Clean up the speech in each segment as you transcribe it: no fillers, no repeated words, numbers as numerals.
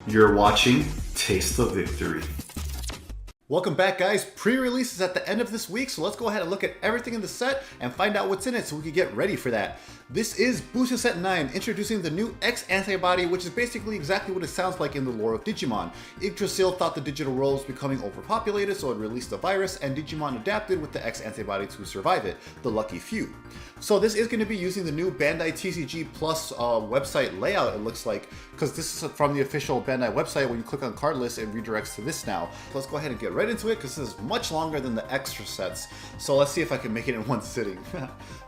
You're watching Taste the Victory. Welcome back, guys. Pre-release is at the end of this week, so let's go ahead and look at everything in the set and find out what's in it so we can get ready for that. This is Booster Set 9, introducing the new X Antibody, which is basically exactly what it sounds like in the lore of Digimon. Yggdrasil thought the digital world was becoming overpopulated, so it released the virus, and Digimon adapted with the X Antibody to survive it, the lucky few. So this is going to be using the new Bandai TCG Plus website layout, it looks like, because this is from the official Bandai website. When you click on card list, it redirects to this now. So let's go ahead and get right into it, because this is much longer than the extra sets. So let's see if I can make it in one sitting.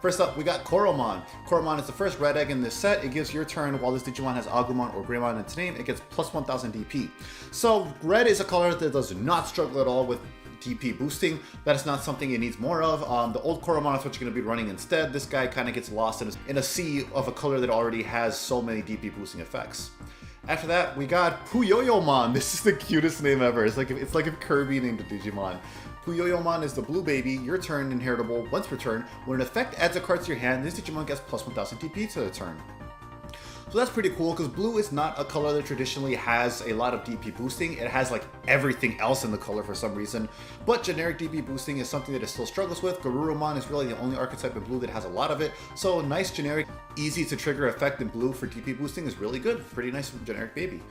First up, we got Growlmon. Growlmon is the first red egg in this set. It gives your turn, while this Digimon has Agumon or Greymon in its name, it gets plus 1000 DP. So red is a color that does not struggle at all with DP boosting. That is not something it needs more of. The old Growlmon is what you're going to be running instead. This guy kind of gets lost in a sea of a color that already has so many DP boosting effects. After that, we got Puyoyomon. This is the cutest name ever. It's like if Kirby named a Digimon. Puyoyomon is the blue baby, your turn, inheritable, once per turn. When an effect adds a card to your hand, this Digimon gets plus 1000 DP to the turn. So that's pretty cool, because blue is not a color that traditionally has a lot of DP boosting. It has like everything else in the color for some reason. But generic DP boosting is something that it still struggles with. Garurumon is really the only archetype in blue that has a lot of it. So a nice generic, easy to trigger effect in blue for DP boosting is really good. Pretty nice generic baby.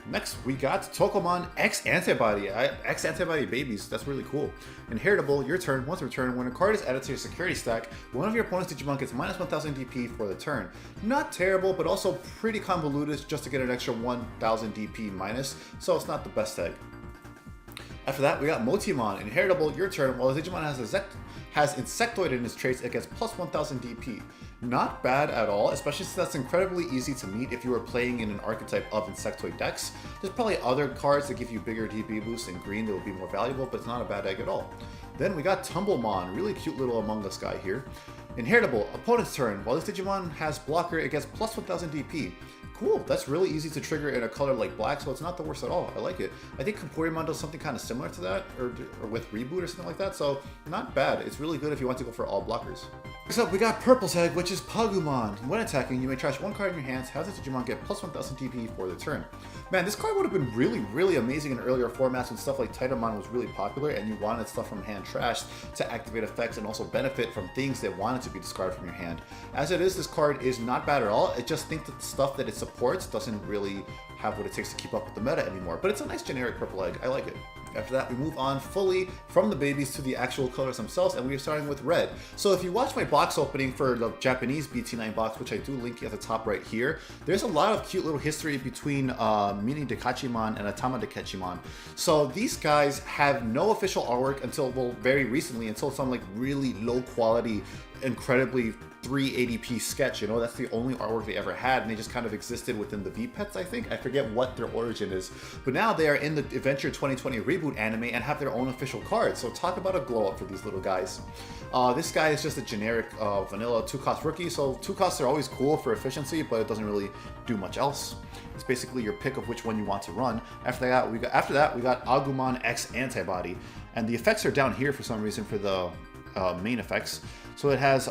Next, we got Agumon X Antibody. X Antibody babies, that's really cool. Inheritable, your turn, once per turn. When a card is added to your security stack, one of your opponent's Digimon gets minus 1000 DP for the turn. Not terrible, but also pretty convoluted just to get an extra 1000 DP minus, so it's not the best egg. After that, we got Motimon. Inheritable, your turn. While the Digimon has Insectoid in its traits, it gets plus 1000 DP. Not bad at all, especially since that's incredibly easy to meet if you are playing in an archetype of Insectoid decks. There's probably other cards that give you bigger DP boosts in green that will be more valuable, but it's not a bad egg at all. Then we got Tumblemon, really cute little Among Us guy here. Inheritable, opponent's turn. While this Digimon has blocker, it gets plus 1000 DP. Cool, that's really easy to trigger in a color like black, so it's not the worst at all. I like it. I think Kampurimon does something kind of similar to that, or with Reboot or something like that, so not bad. It's really good if you want to go for all blockers. Next up, we got Purple's Egg, which is Pagumon. When attacking, you may trash one card in your hands, have this Digimon get plus 1000 DP for the turn. Man, this card would have been really amazing in earlier formats when stuff like Titamon was really popular and you wanted stuff from hand trashed to activate effects and also benefit from things that wanted to be discarded from your hand. As it is, this card is not bad at all. I just think that the stuff that it supports doesn't really have what it takes to keep up with the meta anymore, but it's a nice generic purple egg. I like it. After that, we move on fully from the babies to the actual colors themselves, and we are starting with red. So if you watch my box opening for the Japanese BT9 box, which I do link at the top right here, there's a lot of cute little history between Mini Dekachimon and Atama Dekachimon. So these guys have no official artwork until, well, very recently, until some like really low quality, incredibly 380p sketch, you know, that's the only artwork they ever had, and they just kind of existed within the V-Pets, I think. I forget what their origin is, but now they are in the Adventure 2020 reboot anime and have their own official card, so talk about a glow up for these little guys. This guy is just a generic vanilla 2-cost rookie, so 2 costs are always cool for efficiency, but it doesn't really do much else. It's basically your pick of which one you want to run. After that, we got Agumon X Antibody, and the effects are down here for some reason for the main effects. So it has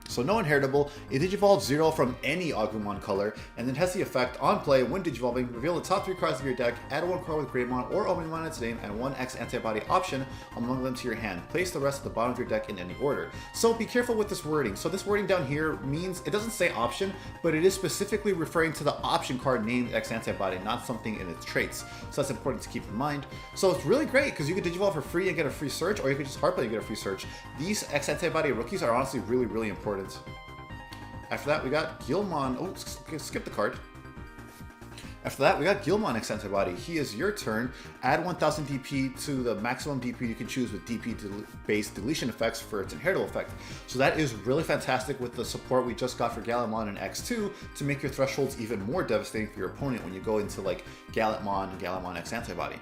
so no inheritable, it digivolves 0 from any Agumon color, and then has the effect on play when digivolving, reveal the top 3 cards of your deck, add 1 card with Greymon or Omnimon in its name, and 1 X Antibody option among them to your hand. Place the rest at the bottom of your deck in any order. So be careful with this wording. So this wording down here means, it doesn't say option, but it is specifically referring to the option card named X Antibody, not something in its traits. So that's important to keep in mind. So it's really great, because you can digivolve for free and get a free search, or you can just hardplay and get a free search. These X Antibody rookies are honestly really important. After that, we got Gallantmon. Oh, skip the card. After that, we got Gallantmon X Antibody. He is your turn. Add 1000 DP to the maximum DP you can choose with DP-based deletion effects for its inheritable effect. So that is really fantastic with the support we just got for Gallantmon and X2 to make your thresholds even more devastating for your opponent when you go into like Gallantmon and Gallantmon X Antibody.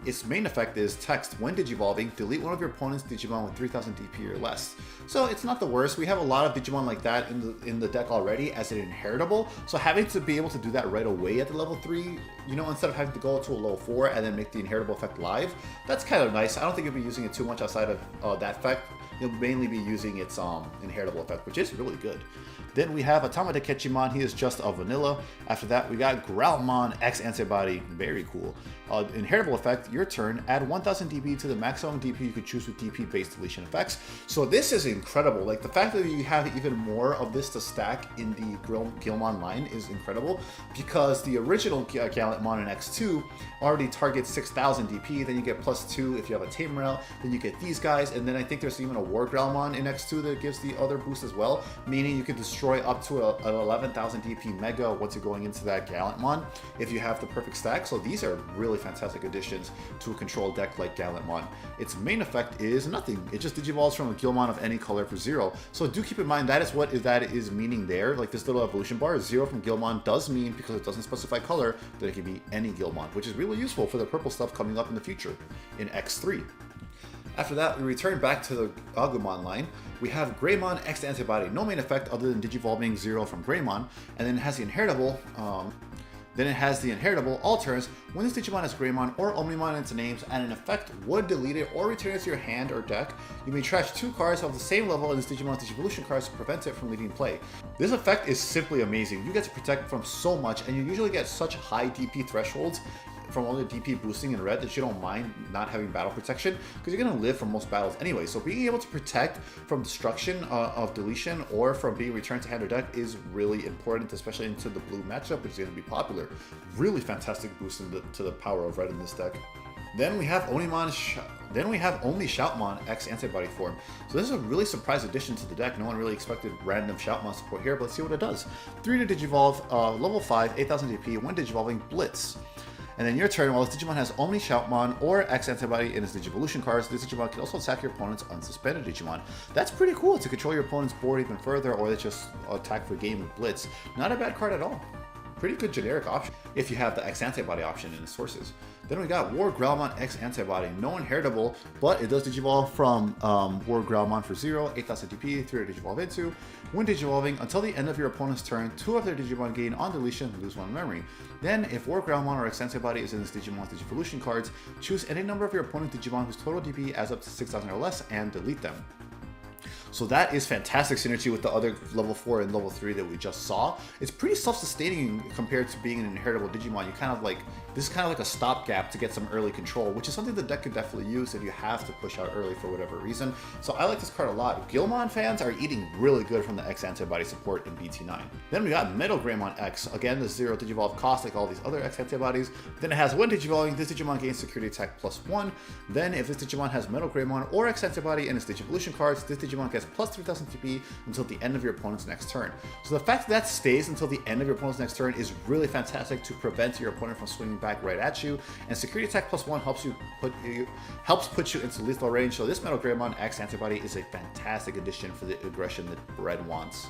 Its main effect is text. When digivolving, delete one of your opponent's Digimon with 3000 DP or less. So it's not the worst. We have a lot of Digimon like that in the deck already as an inheritable. So having to be able to do that right away at the level 3, you know, instead of having to go to a level 4 and then make the inheritable effect live, that's kind of nice. I don't think you'll be using it too much outside of that effect. You'll mainly be using its inheritable effect, which is really good. Then we have Digimon, he is just a vanilla. After that, we got Growlmon X Antibody, very cool. Inheritable effect, your turn, add 1000 DP to the maximum DP you could choose with DP based deletion effects. So this is incredible. Like the fact that you have even more of this to stack in the Gaiomon line is incredible, because the original Gallantmon X2 already targets 6000 DP, then you get +2 if you have a Tamer out, then you get these guys, and then I think there's even a War Growlmon in X2 that gives the other boost as well, meaning you can destroy up to an 11,000 DP Mega once you're going into that Gallantmon if you have the perfect stack. So these are really fantastic additions to a control deck like Gallantmon. Its main effect is nothing. It just digivolves from a Gilmon of any color for 0. So do keep in mind that is what that is meaning there. Like this little evolution bar, 0 from Gilmon does mean, because it doesn't specify color, that it can be any Gilmon, which is really useful for the purple stuff coming up in the future in X3. After that, we return back to the Agumon line. We have Greymon X Antibody, no main effect other than digivolving 0 from Greymon, and then it has the inheritable. All turns, when this Digimon has Greymon or Omnimon in its names and an effect would delete it or return it to your hand or deck, you may trash 2 cards of the same level as this Digimon's Digivolution cards to prevent it from leaving play. This effect is simply amazing. You get to protect from so much, and you usually get such high DP thresholds from all the DP boosting in red that you don't mind not having battle protection, because you're going to live for most battles anyway. So being able to protect from destruction of deletion or from being returned to hand or deck is really important, especially into the blue matchup, which is going to be popular. Really fantastic boost to the power of red in this deck. Then we have only Shoutmon X Antibody form. So this is a really surprise addition to the deck. No one really expected random Shoutmon support here, but let's see what it does. 3 to digivolve, level 5, 8000 DP, when digivolving Blitz. And then your turn, while this Digimon has only Shoutmon or X Antibody in its Digivolution cards, this Digimon can also attack your opponent's unsuspended Digimon. That's pretty cool to control your opponent's board even further, or they just attack for game with Blitz. Not a bad card at all. Pretty good generic option if you have the X Antibody option in the sources. Then we got War Growlmon X Antibody, no inheritable, but it does digivolve from War Growlmon for 0, 8000 DP, 3 to digivolve into. When digivolving, until the end of your opponent's turn, 2 of their Digimon gain on deletion and lose 1 memory. Then, if War Growlmon or X Antibody is in this Digimon's Digivolution cards, choose any number of your opponent's Digimon whose total DP adds up to 6000 or less and delete them. So that is fantastic synergy with the other level 4 and level 3 that we just saw. It's pretty self-sustaining compared to being an inheritable Digimon. You kind of like, this is kind of like a stopgap to get some early control, which is something the deck could definitely use if you have to push out early for whatever reason. So I like this card a lot. Gilmon fans are eating really good from the X Antibody support in BT9. Then we got MetalGarurumon X. Again, the 0 digivolve cost like all these other X Antibodies. Then it has when digivolving, this Digimon gains security attack +1. Then if this Digimon has MetalGarurumon or X Antibody in its Digivolution cards, this Digimon gets plus 3000 TP until the end of your opponent's next turn. So the fact that stays until the end of your opponent's next turn is really fantastic to prevent your opponent from swinging back right at you. And security attack +1 helps put you into lethal range. So this MetalGarurumon X Antibody is a fantastic addition for the aggression that red wants.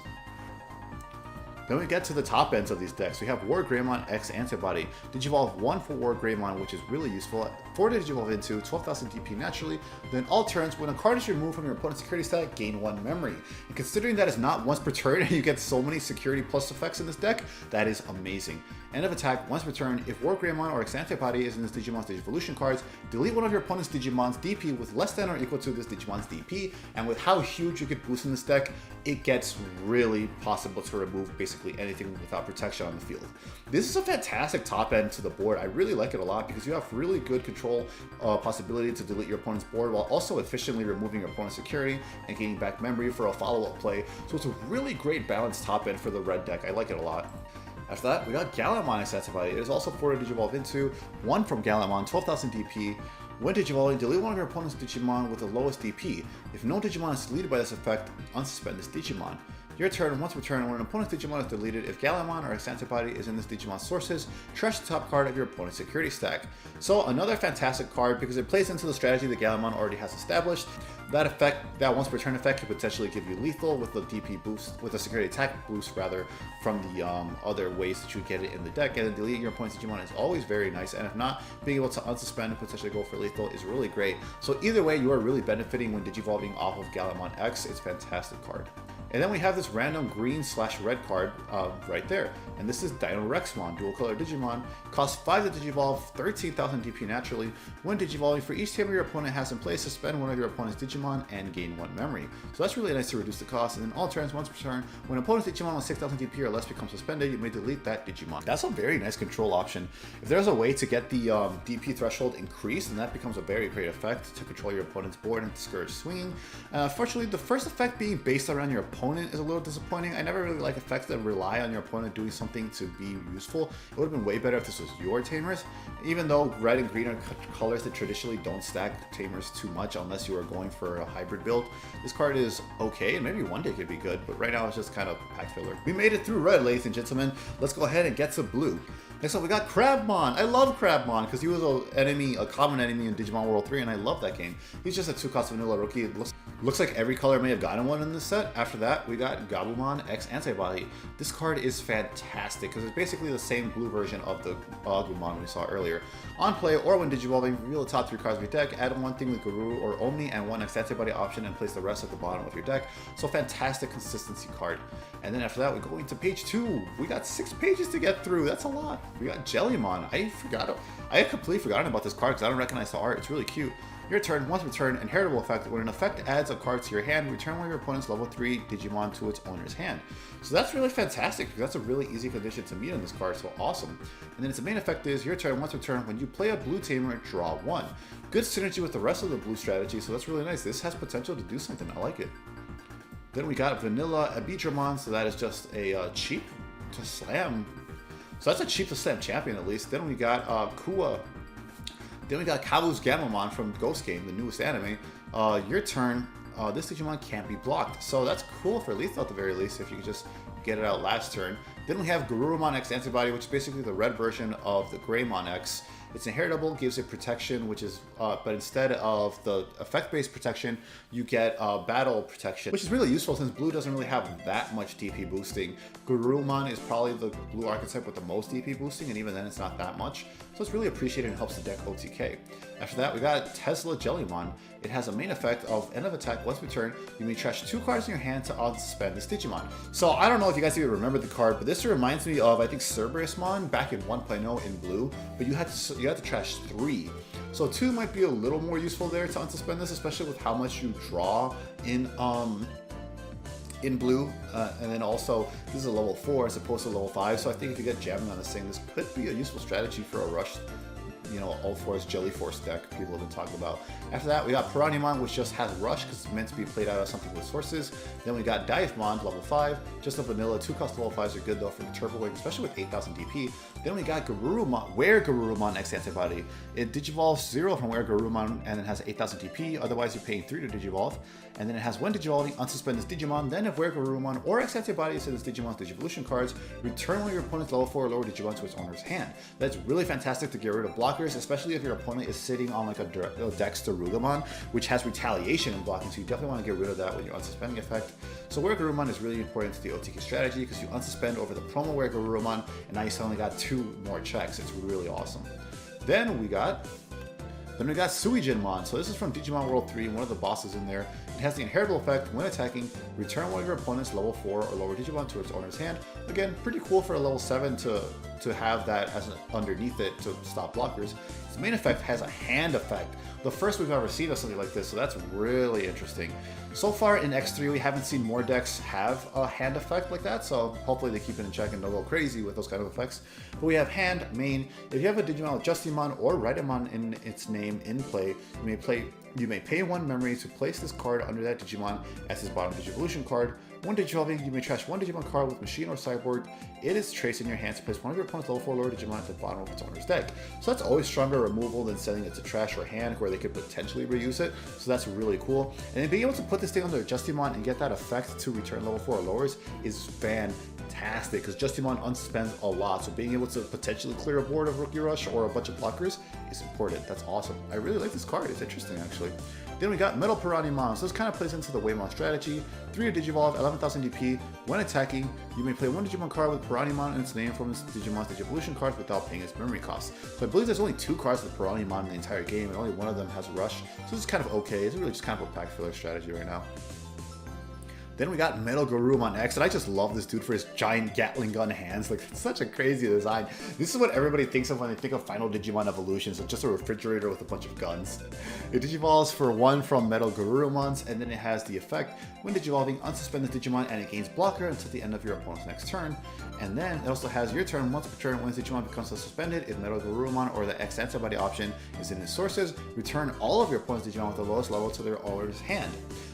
Then we get to the top ends of these decks. We have War Greymon X Antibody. Digivolve 1 for War Greymon, which is really useful. 4 to digivolve into, 12,000 DP naturally. Then all turns, when a card is removed from your opponent's security stack, gain 1 memory. And considering that is not once per turn and you get so many security plus effects in this deck, that is amazing. End of attack, once per turn, if War Greymon or X Antibody is in this Digimon's Digivolution cards, delete one of your opponent's Digimon's DP with less than or equal to this Digimon's DP. And with how huge you could boost in this deck, it gets really possible to remove basically anything without protection on the field. This is a fantastic top end to the board. I really like it a lot because you have really good control possibility to delete your opponent's board while also efficiently removing your opponent's security and gaining back memory for a follow-up play. So it's a really great balanced top end for the red deck. I like it a lot. After that, we got Gallantmon X Antibody. It is also 4 to digivolve into, 1 from Gallantmon, 12,000 DP. When digivolving, delete one of your opponent's Digimon with the lowest DP. If no Digimon is deleted by this effect, unsuspend this Digimon. Your turn, once per turn, when an opponent's Digimon is deleted, if Gallantmon or X Antibody is in this Digimon's sources, trash the top card of your opponent's security stack. So another fantastic card because it plays into the strategy that Gallantmon already has established. That effect, that once per turn effect, could potentially give you lethal with the DP boost, with a security attack boost rather, from the other ways that you get it in the deck. And then deleting your opponent's Digimon is always very nice. And if not, being able to unsuspend and potentially go for lethal is really great. So either way, you are really benefiting when digivolving off of Gallantmon X. It's a fantastic card. And then we have this random green/red card right there. And this is Dino-Rexmon, dual color Digimon. Costs 5 to Digivolve, 13,000 DP naturally. When Digivolving, for each tamer your opponent has in play, suspend one of your opponent's Digimon and gain 1 memory. So that's really nice to reduce the cost. And then all turns, once per turn, when an opponent's Digimon with 6,000 DP or less becomes suspended, you may delete that Digimon. That's a very nice control option. If there's a way to get the DP threshold increased, then that becomes a very great effect to control your opponent's board and discourage swinging. Unfortunately, the first effect being based around your opponent is a little disappointing. I never really like effects that rely on your opponent doing something to be useful. It would have been way better if this was your tamers, even though red and green are colors that traditionally don't stack tamers too much unless you are going for a hybrid build. This card is okay, and maybe one day could be good, but right now it's just kind of pack filler. We made it through red, ladies and gentlemen. Let's go ahead and get to blue. Next up, we got Crabmon. I love Crabmon because he was a common enemy in Digimon World 3, and I love that game. He's just a 2-cost vanilla rookie. It looks like every color may have gotten one in this set. After that, we got Agumon X Antibody. This card is fantastic because it's basically the same blue version of the Agumon we saw earlier. On play or when Digivolving, reveal the top 3 cards of your deck, add one thing with Guru or Omni and one X Antibody option, and place the rest at the bottom of your deck. So fantastic consistency card. And then after that, we go into page 2. We got 6 pages to get through. That's a lot. We got Jellymon. I had completely forgotten about this card because I don't recognize the art. It's really cute. Your turn, once per turn, inheritable effect. When an effect adds a card to your hand, return one of your opponent's level 3 Digimon to its owner's hand. So that's really fantastic because that's a really easy condition to meet on this card, so awesome. And then its main effect is your turn, once per turn, when you play a blue tamer, draw 1. Good synergy with the rest of the blue strategy, so that's really nice. This has potential to do something. I like it. Then we got Vanilla Abitramon, so that is just a cheap to slam. So that's a cheap to slam champion at least. Then we got Then we got Kabu's Gamamon from Ghost Game, the newest anime. Your turn, this Digimon can't be blocked. So that's cool for lethal at the very least if you could just get it out last turn. Then we have Garurumon X Antibody, which is basically the red version of the Greymon X. It's inheritable, gives it protection, which is, but instead of the effect-based protection, you get battle protection, which is really useful since blue doesn't really have that much DP boosting. Garurumon is probably the blue archetype with the most DP boosting, and even then it's not that much. So it's really appreciated and helps the deck OTK. After that, we got Tesla Jellymon. It has a main effect of end of attack. Once per turn, you may trash 2 cards in your hand to unsuspend this Digimon. So I don't know if you guys even remember the card, but this reminds me of, I think, Cerberusmon back in 1.0 in blue, but you had to trash 3. So 2 might be a little more useful there to unsuspend this, especially with how much you draw in blue, and then also this is a level 4 as opposed to level 5, so I think if you get jamming on this thing, this could be a useful strategy for a rush, you know, all force Jelly Force deck people have been talking about. After that, we got Piranhamon, which just has rush because it's meant to be played out of something with sources. Then we got Diamond, level 5, just a vanilla. 2-cost level 5s are good though for Turbo Wing, especially with 8,000 DP. Then we got Garurumon X Antibody. It digivolves 0 from Garurumon and it has 8,000 DP, otherwise you're paying 3 to digivolve. And then it has when digivolving, unsuspend this Digimon, then if Garurumon or X Antibody sends this Digimon's Digivolution cards, return one of your opponent's level 4 or lower Digimon to its owner's hand. That's really fantastic to get rid of blockers, especially if your opponent is sitting on like a Dex Darugamon, which has retaliation and blocking, so you definitely want to get rid of that with your unsuspending effect. So Garurumon is really important to the OTK strategy because you unsuspend over the promo Garurumon, and now you suddenly got 2 more checks. It's really awesome. Then we got Suijinmon. So this is from Digimon World 3, one of the bosses in there. It has the inheritable effect, when attacking, return one of your opponent's level 4 or lower Digimon to its owner's hand. Again, pretty cool for a level 7 to have that as underneath it to stop blockers. Its main effect has a hand effect. The first we've ever seen of something like this, so that's really interesting. So far in X3, we haven't seen more decks have a hand effect like that, so hopefully they keep it in check and don't go crazy with those kind of effects. But we have hand, main. If you have a Digimon with Justimon or Raidamon in its name in play, you may pay 1 memory to place this card under that Digimon as his bottom Digivolution card. When Digivolving, you may trash 1 Digimon card with Machine or Cyborg. It is traced in your hand to place one of your opponent's level 4 lower Digimon at the bottom of its owner's deck. So that's always stronger removal than sending it to trash or hand where they could potentially reuse it. So that's really cool. And then being able to put this thing under Justimon and get that effect to return level 4 or lowers is fantastic because Justimon unsuspends a lot. So being able to potentially clear a board of Rookie Rush or a bunch of blockers is important. That's awesome. I really like this card. It's interesting actually. Then we got Metal Piranhamon. So this kind of plays into the Waymon strategy. 3 to Digivolve, 11,000 DP. When attacking, you may play 1 Digimon card with Piranhamon in its name from its Digimon's Digivolution cards without paying its memory cost. So I believe there's only 2 cards with Piranhamon in the entire game, and only one of them has Rush. So this is kind of okay. It's really just kind of a pack filler strategy right now. Then we got MetalGarurumon X, and I just love this dude for his giant Gatling gun hands. Like, it's such a crazy design. This is what everybody thinks of when they think of Final Digimon Evolutions. It's just a refrigerator with a bunch of guns. It digivolves for 1 from MetalGarurumons, and then it has the effect, when digivolving, unsuspend the Digimon and it gains blocker until the end of your opponent's next turn. And then it also has your turn once per turn when the Digimon becomes suspended. If MetalGarurumon or the X Antibody option is in his sources, return all of your opponent's Digimon with the lowest level to their owner's hand.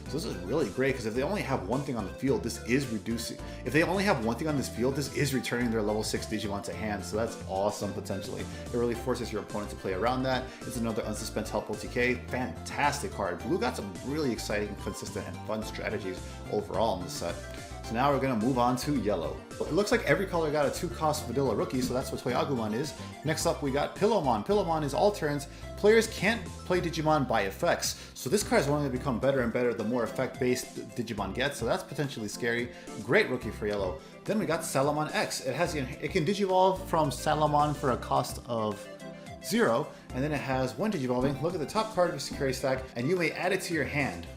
So this is really great because if they only have one thing on the field, this is reducing. If they only have one thing on this field, this is returning their level 6 Digimon to hand. So that's awesome potentially. It really forces your opponent to play around that. It's another unsuspend help OTK. Fantastic card. Blue got some really exciting, consistent, and fun strategies overall in this set. So now we're going to move on to yellow. It looks like every color got a 2-cost vanilla rookie, so that's what Toy Agumon is. Next up, we got Pillowmon. Pillowmon is all turns. Players can't play Digimon by effects, so this card is only going to become better and better the more effect-based Digimon gets, so that's potentially scary. Great rookie for yellow. Then we got Salamon X. It can digivolve from Salamon for a cost of 0, and then it has 1 digivolving. Look at the top card of your security stack, and you may add it to your hand.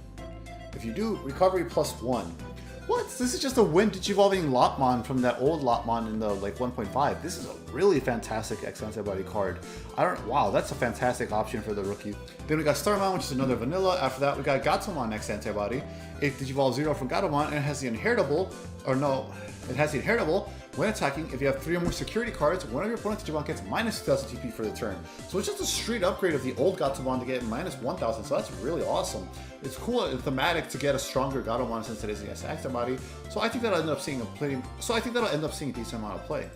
If you do, recovery +1. What? This is just a wind digivolving Lopmon from that old Lopmon in the like 1.5. This is a really fantastic X Antibody card. Wow, that's a fantastic option for the rookie. Then we got Starmon, which is another vanilla. After that, we got Gallantmon X Antibody. It digivolves 0 from Gaiomon, and it has the inheritable, when attacking, if you have 3 or more security cards, one of your opponent's Digimon gets minus 2000 TP for the turn. So it's just a straight upgrade of the old Gallantmon to get minus 1000, so that's really awesome. It's cool and thematic to get a stronger Gaiomon since it is an X Antibody, so I think that'll end up seeing a decent amount of play.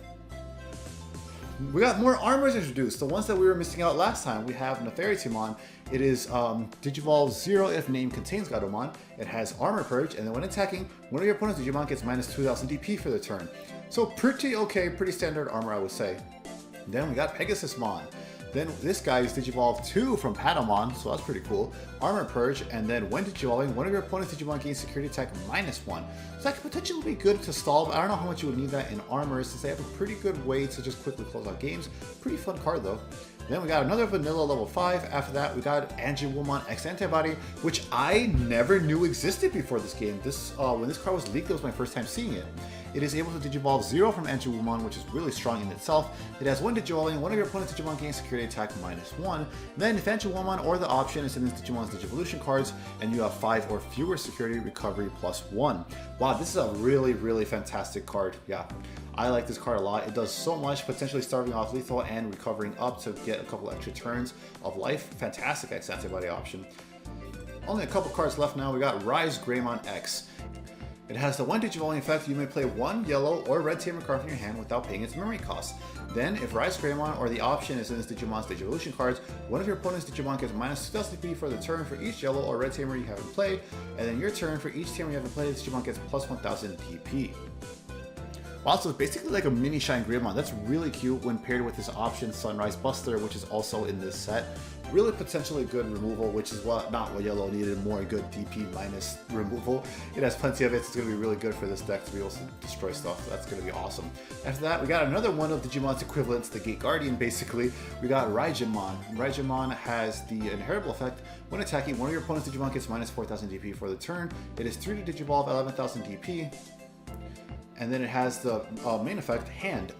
We got more armors introduced, the ones that we were missing out last time. We have Nefaritimon. It is Digivolve 0 if name contains Gaiomon. It has Armor Purge, and then when attacking, one of your opponent's Digimon gets minus 2000 DP for the turn. So pretty okay, pretty standard armor, I would say. Then we got Pegasusmon. Then this guy is Digivolve 2 from Patamon, so that's pretty cool. Armor Purge, and then when digivolving, one of your opponent's Digimon gains security attack -1. So that could potentially be good to stall, but I don't know how much you would need that in armor, since they have a pretty good way to just quickly close out games. Pretty fun card though. Then we got another vanilla level 5. After that, we got Agumon X Antibody, which I never knew existed before this game. When this card was leaked, it was my first time seeing it. It is able to digivolve 0 from Agumon, which is really strong in itself. It has 1 digivolving, one of your opponent's Digimon gains security attack -1. Then if Agumon or the option is in this Digimon's Digivolution cards, and you have 5 or fewer security, recovery +1. Wow, this is a really, really fantastic card. Yeah. I like this card a lot. It does so much, potentially starving off lethal and recovering up to get a couple extra turns of life. Fantastic X Antibody option. Only a couple cards left now. We got Rise Greymon X. It has the 1 digivolving effect. You may play 1 yellow or red tamer card from your hand without paying its memory cost. Then, if Rise Greymon or the option is in this Digimon's Digivolution cards, one of your opponent's Digimon gets minus 2000 DP for the turn for each yellow or red tamer you haven't played, and then your turn for each tamer you haven't played, this Digimon gets plus 1000 DP. Wow, so it's basically like a mini Shine Greymon. That's really cute when paired with this option Sunrise Buster, which is also in this set. Really potentially good removal, which is not what yellow needed, more good DP minus removal. It has plenty of it, so it's going to be really good for this deck to be able to destroy stuff. So that's going to be awesome. After that, we got another one of Digimon's equivalents, the Gate Guardian, basically. We got Raijinmon. Raijinmon has the inheritable effect. When attacking, one of your opponent's Digimon gets minus 4000 DP for the turn. It is 3 to digivolve 11,000 DP. And then it has the main effect,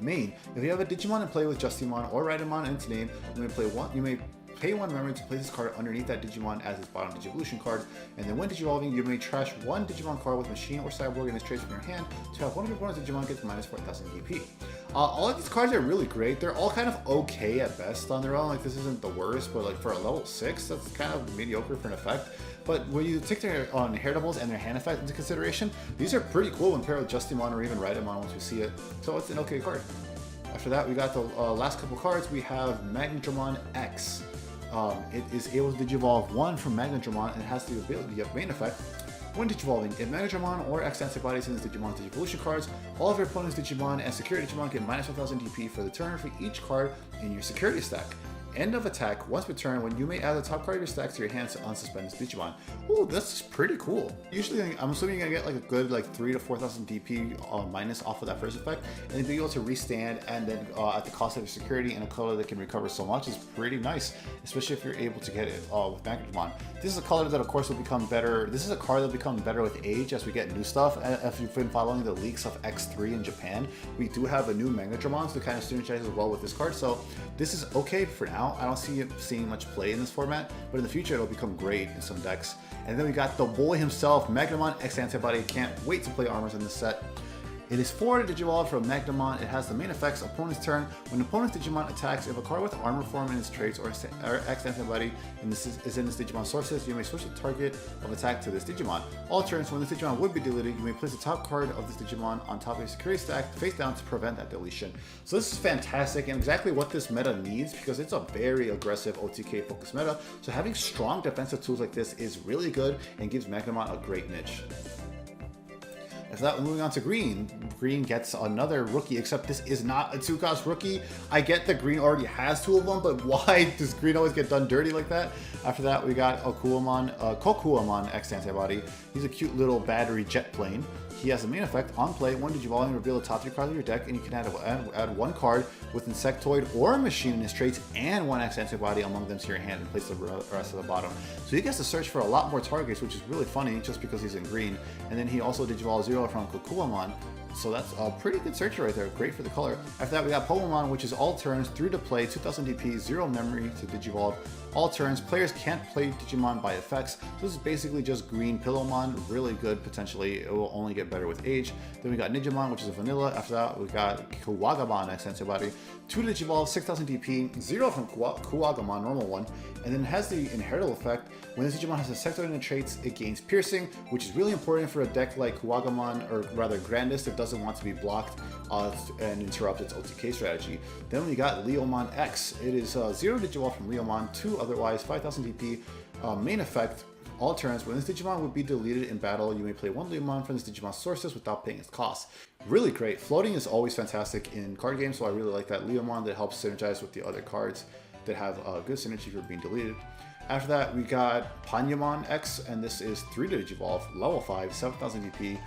Main. If you have a Digimon in play with Justimon or Raidamon in its name, you may pay 1 memory to place this card underneath that Digimon as its bottom Digivolution card, and then when digivolving, you may trash 1 Digimon card with Machine or Cyborg in its trace from your hand to have one of your opponent's Digimon get minus 4000 DP. All of these cards are really great. They're all kind of okay at best on their own. Like, this isn't the worst, but like for a level 6, that's kind of mediocre for an effect. But when you take their inheritables and their hand effect into consideration, these are pretty cool when paired with Justimon or even Raidamon once we see it. So it's an okay card. After that, we got the last couple cards. We have Magnadramon X. It is able to digivolve 1 from Magnadramon and it has the ability of main effect. When digivolving, if Magnadramon or X Antibody sends Digimon's Digivolution cards, all of your opponent's Digimon and security Digimon get minus 1000 DP for the turn for each card in your security stack. End of attack, once per turn, when you may add the top card of your stack to your hand to unsuspend this Digimon. Ooh, that's pretty cool. Usually, I'm assuming you're gonna get like a good like 3,000 to 4,000 DP minus off of that first effect, and then being able to restand and then at the cost of your security and a color that can recover so much is pretty nice, especially if you're able to get it with Magnemon. This is a color that of course will become better. This is a card that will become better with age as we get new stuff. If you've been following the leaks of X3 in Japan, we do have a new Magnemon to kind of synergize as well with this card. So this is okay for now. I don't see it seeing much play in this format, but in the future it'll become great in some decks. And then we got the boy himself, Agumon X Antibody. Can't wait to play armors in this set. It is 4 to Digivolve from Magnemon. It has the main effects: opponent's turn. When opponent's Digimon attacks, if a card with armor form in its traits or X Antibody is in this Digimon sources, you may switch the target of attack to this Digimon. All turns, when this Digimon would be deleted, you may place the top card of this Digimon on top of your security stack face down to prevent that deletion. So this is fantastic and exactly what this meta needs, because it's a very aggressive OTK focused meta. So having strong defensive tools like this is really good and gives Magnemon a great niche. After that, moving on to green. Green gets another rookie, except this is not a 2-cost rookie. I get that green already has 2 of them, but why does green always get done dirty like that? After that, we got Gallantmon X Antibody. He's a cute little battery jet plane. He has a main effect: on play, when Digivolving, reveal the top 3 cards of your deck, and you can add 1 card with Insectoid or Machine in his traits and 1 X Antibody among them to your hand and place the rest of the bottom. So he gets to search for a lot more targets, which is really funny just because he's in green. And then he also Digivolves 0 from Gallantmon. So that's a pretty good searcher right there, great for the color. After that, we got Pomamon, which is all turns, through to play, 2000 DP, 0 memory to Digivolve. All turns, players can't play Digimon by effects. So this is basically just green Pillowmon, really good potentially. It will only get better with age. Then we got Ninjamon, which is a vanilla. After that, we got Kuwagamon X Antibody, 2 to Digivolve, 6000 DP, 0 from Kuwagamon, normal one. And then it has the inheritable effect: when this Digimon has a sector in the traits, it gains piercing, which is really important for a deck like Kuwagamon, or rather Grandis, that doesn't want to be blocked and interrupt its OTK strategy. Then we got Gaiomon X. It is 0 Digivolve from Gaiomon, 2 otherwise, 5000 DP. Main effect: all turns, when this Digimon would be deleted in battle, you may play 1 Gaiomon from this Digimon's sources without paying its cost. Really great. Floating is always fantastic in card games, so I really like that Gaiomon that helps synergize with the other cards that have good synergy for being deleted. After that, we got Panyamon X, and this is 3 to Digivolve, level 5, 7000 DP,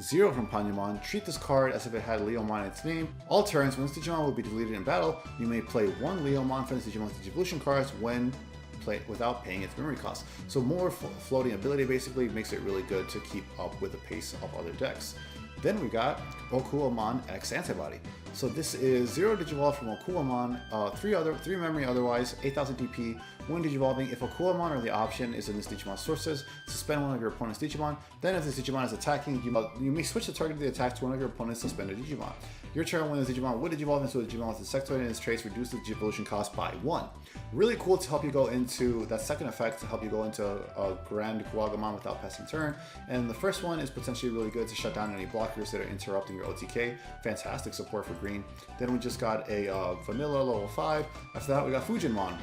0 from Panyamon. Treat this card as if it had Gaiomon in its name. All turns, when this Digimon will be deleted in battle, you may play 1 Gaiomon from this Digimon's Digivolution cards when play without paying its memory cost. So more floating ability basically makes it really good to keep up with the pace of other decks. Then we got Agumon X Antibody. So this is 0 Digivolve from Agumon, 3 memory otherwise, 8000 DP. When Digivolving, if Agumon or the option is in this Digimon's sources, suspend one of your opponent's Digimon. Then if this Digimon is attacking, you may switch the target of the attack to one of your opponent's suspended Digimon. Your turn, when the Digimon would Digivolve into a Digimon with a Insectoid in its traits, reduce the Digivolution cost by 1. Really cool to help you go into that second effect, to help you go into a GrandisKuwagamon without passing turn. And the first one is potentially really good to shut down any blockers that are interrupting your OTK. Fantastic support for green. Then we just got a vanilla level 5. After that, we got Fujinmon.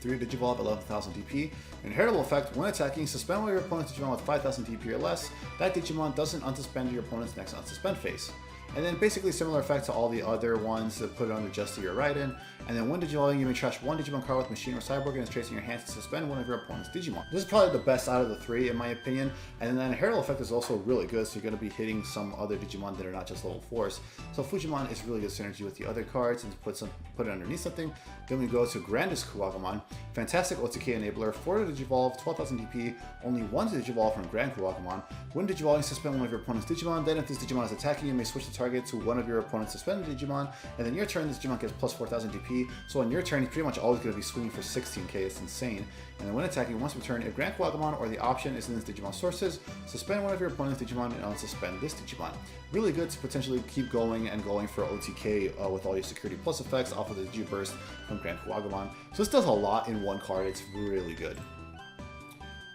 3 Digivolve, 11,000 DP. Inheritable effect: when attacking, suspend one of your opponent's Digimon with 5,000 DP or less. That Digimon doesn't unsuspend your opponent's next unsuspend phase. And then basically similar effect to all the other ones that put it on the Just to Your Raiden. And then when Digivolving, you may trash 1 Digimon card with Machine or Cyborg and its traits in your hands to suspend one of your opponent's Digimon. This is probably the best out of the 3 in my opinion. And then the Herald effect is also really good, so you're going to be hitting some other Digimon that are not just level 4s. So Fujimon is really good synergy with the other cards and put it underneath something. Then we go to GrandisKuwagamon. Fantastic OTK enabler, 4 to Digivolve, 12,000 DP, only 1 to Digivolve from GrandisKuwagamon. When Digivolving, suspend one of your opponent's Digimon. Then if this Digimon is attacking, you may switch the target to one of your opponent's suspended Digimon. And then your turn, this Digimon gets plus 4,000 DP. So on your turn, he's pretty much always going to be swinging for 16k. It's insane. And then when attacking, once per turn, if GrandisKuwagamon or the option is in this Digimon sources, suspend one of your opponent's Digimon and unsuspend this Digimon. Really good to potentially keep going and going for OTK with all your security plus effects off of the Digiburst from GrandisKuwagamon. So this does a lot in one card. It's really good.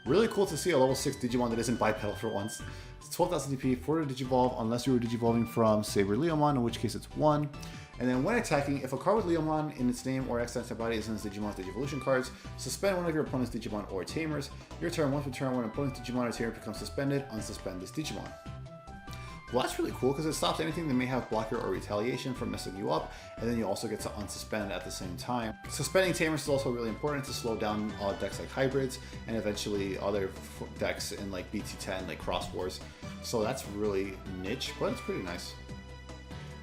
Really cool to see a level 6 Digimon that isn't bipedal for once. It's 12,000 DP, 4 to Digivolve unless you were Digivolving from Saber Gaiomon, in which case it's 1. And then when attacking, if a card with Gaiomon in its name or X Antibody is in its Digimon's Digivolution cards, suspend one of your opponent's Digimon or Tamers. Your turn, once per turn, when an opponent's Digimon or Tamer becomes suspended, unsuspend this Digimon. Well, that's really cool because it stops anything that may have blocker or retaliation from messing you up, and then you also get to unsuspend at the same time. Suspending Tamers is also really important to slow down decks like hybrids and eventually other decks in like BT10, like Cross Wars. So that's really niche, but it's pretty nice.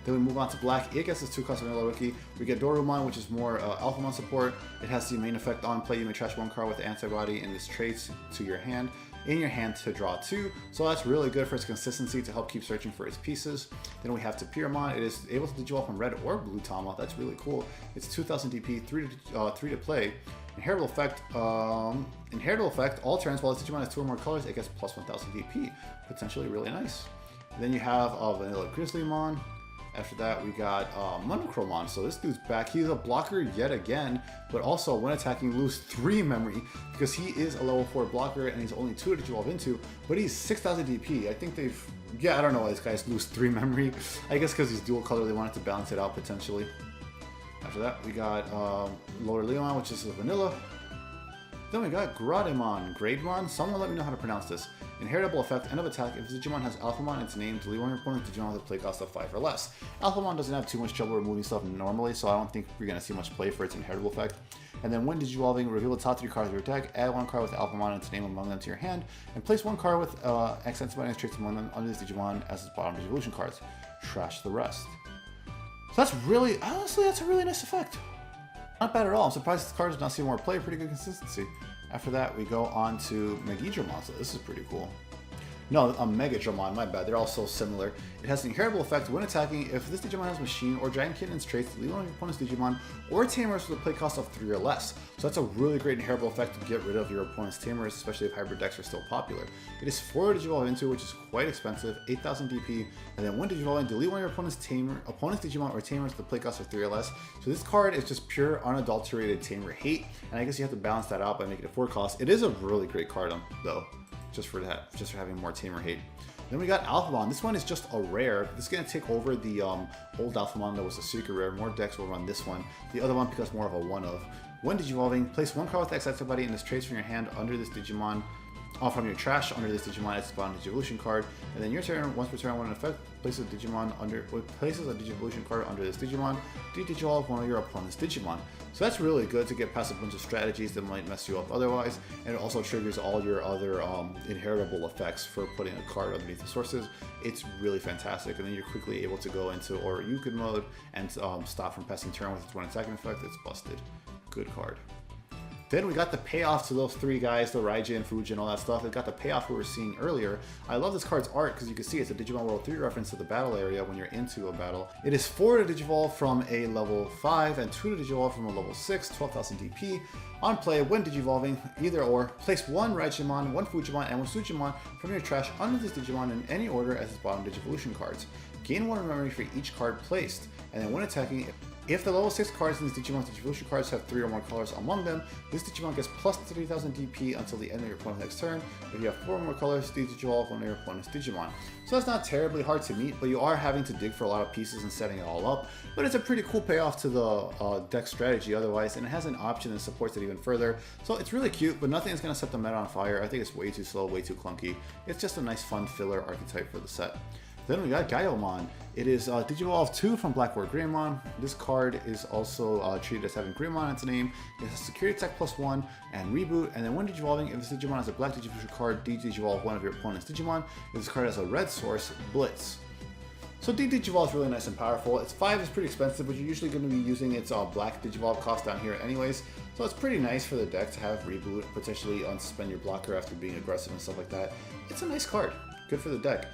Then we move on to black. It gets this 2-cost vanilla rookie. We get Growlmon, which is more Alphamon support. It has the main effect on play. You may trash one card with antibody and this traits to your hand. In your hand to draw 2. So that's really good for its consistency to help keep searching for its pieces. Then we have Tapirmon. It is able to Digivolve from red or blue Tama. That's really cool. It's 2000 DP, 3 to play. Inheritable effect. All turns while this Digimon has 2 or more colors, it gets plus 1000 DP. Potentially really nice. Then you have vanilla Grizzlymon. After that, we got Monochromon. So this dude's back. He's a blocker yet again, but also when attacking, lose 3 memory because he is a level 4 blocker and he's only 2 to Digivolve into, but he's 6000 DP. I think I don't know why these guys lose 3 memory. I guess because he's dual color, they wanted to balance it out potentially. After that, we got Lower Leon, which is a vanilla. Then we got Greymon. Someone let me know how to pronounce this. Inheritable effect, end of attack. If Digimon has Alphamon in its name, delete one of your opponent's Digimon with a play cost of 5 or less. Alphamon doesn't have too much trouble removing stuff normally, so I don't think we're going to see much play for its inheritable effect. And then when Digivolving, reveal the top 3 cards of your deck, add 1 card with Alphamon in its name among them to your hand, and place 1 card with X Antibody and traits among them under this Digimon as its bottom evolution cards. Trash the rest. So that's really, honestly, that's a really nice effect. Not bad at all. I'm surprised this card does not see more play. Pretty good consistency. After that, we go on to Megidramon. So this is pretty cool. No, Megadramon, my bad. They're all so similar. It has an inheritable effect when attacking. If this Digimon has Machine or Giant Kitten's traits, delete one of your opponent's Digimon or Tamers with a play cost of 3 or less. So that's a really great inheritable effect to get rid of your opponent's Tamers, especially if hybrid decks are still popular. It is 4 to Digivolve into, which is quite expensive, 8000 DP, and then when Digivolving, delete one of your opponent's Digimon or Tamers with a play cost of 3 or less. So this card is just pure unadulterated Tamer hate, and I guess you have to balance that out by making it 4 cost. It is a really great card though. Just for having more Tamer hate. Then we got Alphamon. This one is just a rare. This is going to take over the old Alphamon that was a secret rare. More decks will run this one. The other one becomes more of a one-of. When Digivolving, place 1 card with X Antibody and this traits from your hand under this Digimon, from your trash under this Digimon as its bottom Digivolution card. And then your turn, once per turn, when in effect, places a Digivolution card under this Digimon, de-Digivolve one of your opponent's Digimon. So that's really good to get past a bunch of strategies that might mess you up otherwise, and it also triggers all your other inheritable effects for putting a card underneath the sources. It's really fantastic, and then you're quickly able to go into Oryuken mode and stop from passing turn with its one attacking effect. It's busted. Good card. Then we got the payoff to those 3 guys, the Raijin, Fujin, all that stuff. It got the payoff we were seeing earlier. I love this card's art because you can see it's a Digimon World 3 reference to the battle area when you're into a battle. It is 4 to Digivolve from a level 5 and 2 to Digivolve from a level 6, 12,000 DP. On play, when Digivolving, either or, place 1 Raijinmon, 1 Fujimon, and 1 Sujimon from your trash under this Digimon in any order as its bottom Digivolution cards. Gain 1 memory for each card placed, and then when attacking, if the level 6 cards in this Digimon's Digivolution cards have 3 or more colors among them, this Digimon gets plus 3000 DP until the end of your opponent's next turn. If you have 4 or more colors, de-Digivolve one of your opponent's Digimon. So that's not terribly hard to meet, but you are having to dig for a lot of pieces and setting it all up. But it's a pretty cool payoff to the deck strategy otherwise, and it has an option that supports it even further. So it's really cute, but nothing is going to set the meta on fire. I think it's way too slow, way too clunky. It's just a nice fun filler archetype for the set. Then we got Gaiomon. It is Digivolve 2 from Blackboard Greymon. This card is also treated as having Greymon in its name. It has security attack +1 and reboot. And then when Digivolving, if this Digimon has a black Digivolution card, de-Digivolve one of your opponent's Digimon. If this card has a red source, Blitz. So de-Digivolve is really nice and powerful. Its 5 is pretty expensive, but you're usually going to be using its black Digivolve cost down here anyways. So it's pretty nice for the deck to have reboot, potentially unsuspend your blocker after being aggressive and stuff like that. It's a nice card. Good for the deck.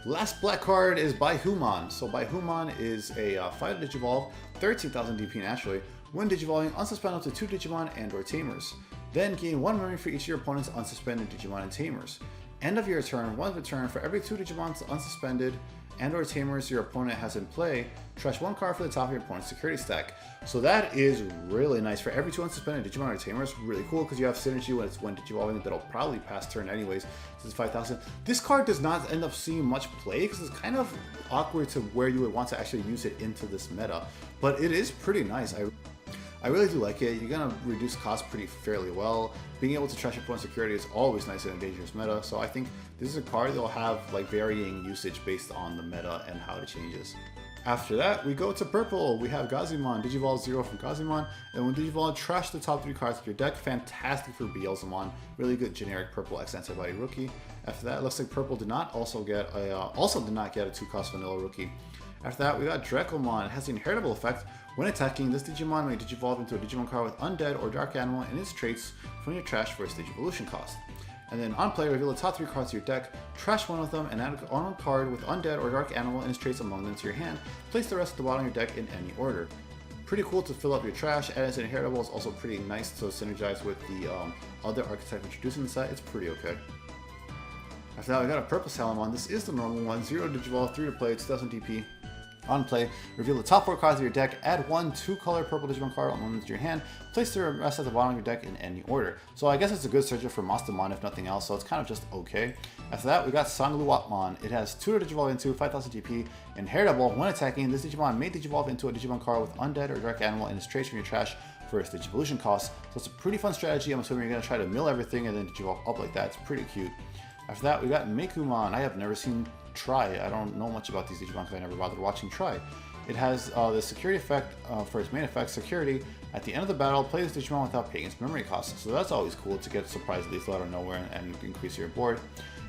Last black card is Baihumon. So Baihumon is a 5 Digivolve, 13,000 DP naturally. When Digivolving, unsuspend up to 2 Digimon and or Tamers. Then gain 1 memory for each of your opponent's unsuspended Digimon and Tamers. End of your turn, once per turn, for every 2 Digimons unsuspended and or Tamers your opponent has in play, trash 1 card for the top of your opponent's security stack. So that is really nice. For every 2 unsuspended Digimon or Tamers, really cool because you have synergy when Digivolving that'll probably pass turn anyways, since 5,000. This card does not end up seeing much play because it's kind of awkward to where you would want to actually use it into this meta, but it is pretty nice. I really do like it. You're gonna reduce cost pretty fairly well. Being able to trash your opponent's security is always nice in a dangerous meta, so I think this is a card that will have like varying usage based on the meta and how it changes. After that, we go to purple. We have Gazimon, Digivolve 0 from Gazimon, and when Digivolve, trash the top 3 cards of your deck. Fantastic for Beelzemon, really good generic purple X Antibody rookie. After that, it looks like purple did not get a 2-cost vanilla rookie. After that, we got Dracomon. It has the inheritable effect. When attacking, this Digimon may Digivolve into a Digimon card with Undead or Dark Animal and its traits from your trash for its Digivolution cost. And then on play, reveal the top 3 cards of your deck, trash one of them, and add a card with Undead or Dark Animal and its traits among them to your hand. Place the rest at the bottom of your deck in any order. Pretty cool to fill up your trash, and as an inheritable, it's also pretty nice to synergize with the other archetype introduced in the set. It's pretty okay. After that, we got a purple Salamon. This is the normal one, 0 Digivolve, 3 to play, 2000 DP. On play, reveal the top 4 cards of your deck, add 1 2-color purple Digimon card on one to your hand, place the rest at the bottom of your deck in any order. So I guess it's a good searcher for Mastamon if nothing else, so it's kind of just okay. After that, we got Sangluatmon. It has 2 to Digivolve into, 5000 DP, inheritable. When attacking, this Digimon may Digivolve into a Digimon card with Undead or Dark Animal and its traits from your trash for its Digivolution cost. So it's a pretty fun strategy. I'm assuming you're going to try to mill everything and then Digivolve up like that. It's pretty cute. After that, we got Mekumon. I have never seen Try. I don't know much about these Digimon because I never bothered watching Try. It has the security effect for its main effect, security. At the end of the battle, play this Digimon without paying its memory costs. So that's always cool to get surprise lethal out of nowhere and increase your board.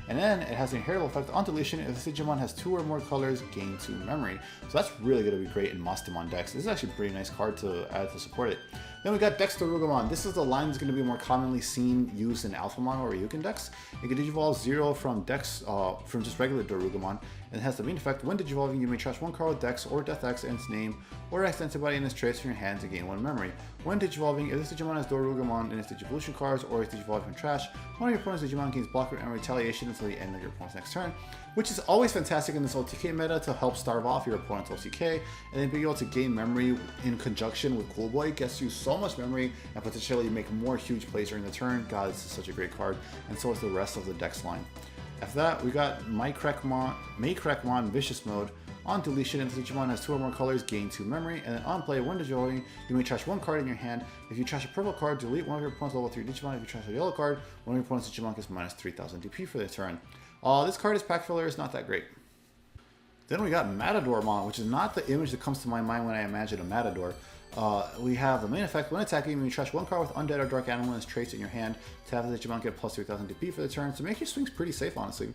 And then it has the inheritable effect on deletion. If this Digimon has 2 or more colors, gain 2 memory. So that's really going to be great in Mastamon decks. This is actually a pretty nice card to add to support it. Then we got Dexterugomon. This is the line that's going to be more commonly used in Alphamon or Ryukin decks. You can Digivolve 0 from from just regular Darugomon, and it has the main effect: when Digivolving, you may trash 1 card with Dex or Death X in its name, or X Antibody in its traits from your hand to gain 1 memory. When Digivolving, if this Digimon has Darugomon in its Digivolution cards or is Digivolved from trash, one of your opponent's Digimon gains blocker and retaliation until the end of your opponent's next turn, which is always fantastic in this OTK meta to help starve off your opponent's OTK, and then being able to gain memory in conjunction with Cool Boy gets you so much memory and potentially make more huge plays during the turn. God, this is such a great card, and so is the rest of the dex line. After that, we got Maycrackmon Vicious Mode. On deletion, if the Digimon has 2 or more colors, gain 2 memory, and then on play, when Digivolving, you may trash 1 card in your hand. If you trash a purple card, delete one of your opponent's level 3 Digimon. If you trash a yellow card, one of your opponent's Digimon gets minus 3000 DP for the turn. This card is pack filler, it's not that great. Then we got Matadormon, which is not the image that comes to my mind when I imagine a Matador. We have the main effect: when attacking, you trash 1 card with Undead or Dark Animal and its traits in your hand to have the Digimon get plus 3000 DP for the turn, to make your swings pretty safe, honestly.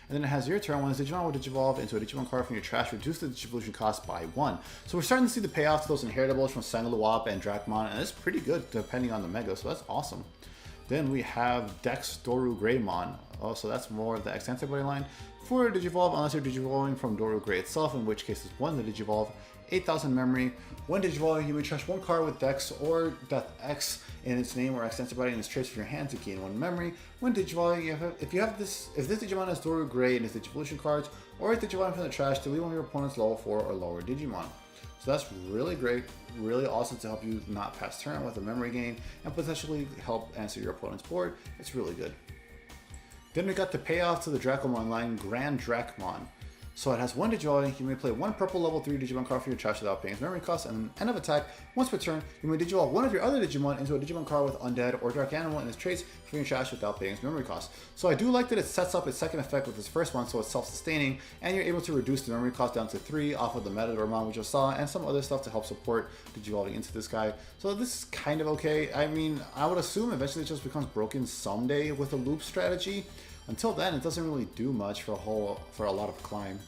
And then it has your turn: when this Digimon will Digivolve into a Digimon card from your trash, reduce the Digivolution cost by 1. So we're starting to see the payoff to those inheritables from Sangluap and Dracmon, and it's pretty good depending on the Mega, so that's awesome. Then we have Dex Doru Greymon. Oh, so that's more of the X Antibody line. For Digivolve, unless you're Digivolving from Doru Grey itself, in which case it's 1 to Digivolve, 8000 memory. When Digivolving, you may trash 1 card with Dex or Death X in its name or X Antibody and its traits from your hand to gain 1 memory. When Digivolving, if this Digimon has Doru Grey in its Digivolution cards, or if Digivolving from the trash, delete one of your opponent's level 4 or lower Digimon. So that's really great, really awesome to help you not pass turn with a memory gain and potentially help answer your opponent's board. It's really good. Then we got the payoff to the Dracomon line, GrandisKuwagamon. So it has 1 Digivolving. You may play 1 purple level 3 Digimon card for your trash without paying its memory cost, and end of attack, once per turn, you may Digivolve 1 of your other Digimon into a Digimon card with Undead or Dark Animal and its traits from your trash without paying its memory cost. So I do like that it sets up its second effect with its first one, so it's self-sustaining, and you're able to reduce the memory cost down to 3 off of the Matadormon we just saw, and some other stuff to help support Digivolving into this guy. So this is kind of okay. I mean, I would assume eventually it just becomes broken someday with a loop strategy. Until then, it doesn't really do much for a lot of climb.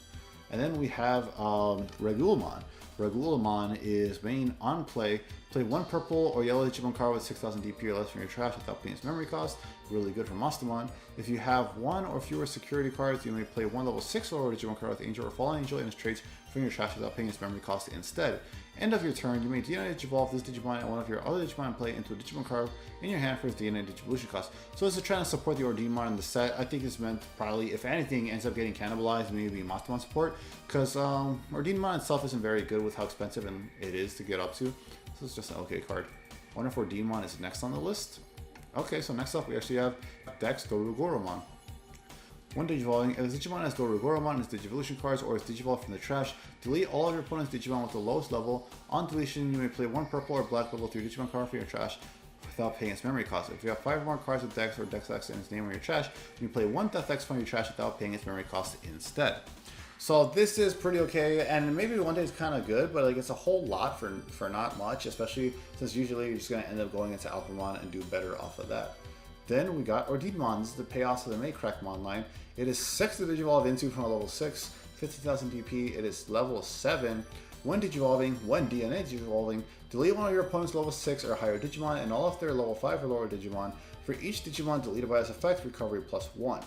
And then we have Regulamon. Regulamon is main on play. Play 1 purple or yellow Digimon card with 6000 DP or less from your trash without paying its memory cost. Really good for Mastamon. If you have 1 or fewer security cards, you may play 1 level 6 or lower Digimon card with Angel or Fallen Angel and its traits from your trash without paying its memory cost instead. End of your turn, you may DNA Digivolve this Digimon and one of your other Digimon play into a Digimon card in your hand for its DNA Digivolution cost. So this is trying to support the Ordinmon in the set. I think it's meant probably, if anything, ends up getting cannibalized, maybe Mastamon support, because Ordinmon itself isn't very good with how expensive it is to get up to. So it's just an okay card. I wonder if Ordinmon is next on the list. Okay, so next up we actually have Dexterugorumon. When Digivolving, if this Digimon has Gallantmon its Digivolution cards or its Digivolve from the trash, delete all of your opponent's Digimon with the lowest level. On deletion, you may play one purple or black level 3 Digimon card from your trash without paying its memory cost. If you have 5 or more cards with Dex or Dex X in its name or your trash, you can play one Dex X from your trash without paying its memory cost instead. So this is pretty okay, and maybe one day is kind of good, but like it's a whole lot for not much, especially since usually you're just going to end up going into Alphamon and do better off of that. Then we got Ordemon. This is the payoffs of the MetalGarurumon Line. It is 6 to Digivolve into from a level 6, 50,000 DP. It is level 7. When Digivolving, when DNA Digivolving, delete one of your opponent's level 6 or higher Digimon and all of their level 5 or lower Digimon. For each Digimon deleted by this effect, recovery +1.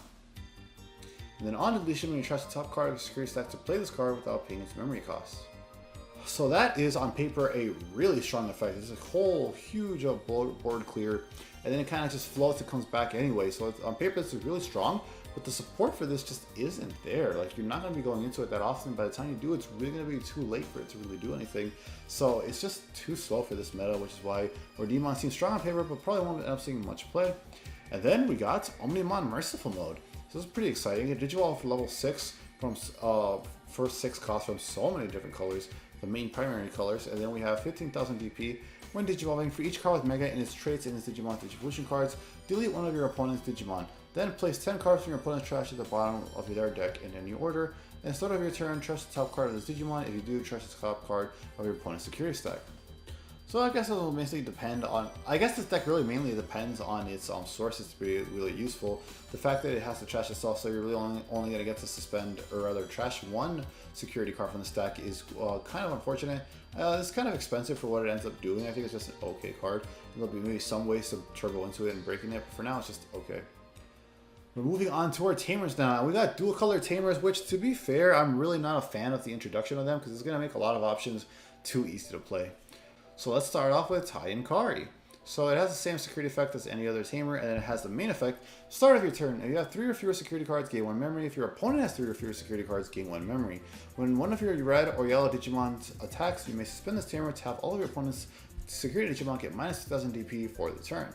And then on deletion, when you trash the top card of your security stack to play this card without paying its memory costs. So that is on paper a really strong effect. It's a whole huge board clear, and then it kind of just floats, it comes back anyway. So on paper this is really strong, but the support for this just isn't there. Like you're not going to be going into it that often. By the time you do, it's really going to be too late for it to really do anything. So it's just too slow for this meta, which is why Ordemon seems strong on paper, but probably won't end up seeing much play. And then we got Omnimon Merciful Mode. So this is pretty exciting. It Digivolve for level 6 from first 6 costs from so many different colors, the main primary colors, and then we have 15,000 DP. When Digivolving, for each card with Mega in its traits and its Digimon Digivolution cards, delete one of your opponent's Digimon. Then place 10 cards from your opponent's trash at the bottom of their deck in any order. And start of your turn, trash the top card of this Digimon. If you do, trash the top card of your opponent's security stack. So I guess it will mainly depend on, I guess this deck really mainly depends on its sources to be really useful. The fact that it has to trash itself, so you're really only going to get to suspend, or rather trash one security card from the stack is kind of unfortunate. It's kind of expensive for what it ends up doing. I think it's just an okay card. There'll be maybe some ways to turbo into it and breaking it, but for now it's just okay. We're moving on to our Tamers now. We got dual color Tamers, which to be fair, I'm really not a fan of the introduction of them because it's going to make a lot of options too easy to play. So let's start off with Tai and Kari. So it has the same security effect as any other Tamer, and it has the main effect. Start of your turn. If you have 3 or fewer security cards, gain 1 memory. If your opponent has 3 or fewer security cards, gain 1 memory. When one of your red or yellow Digimon attacks, you may suspend this Tamer to have all of your opponent's security Digimon get minus 2,000 DP for the turn.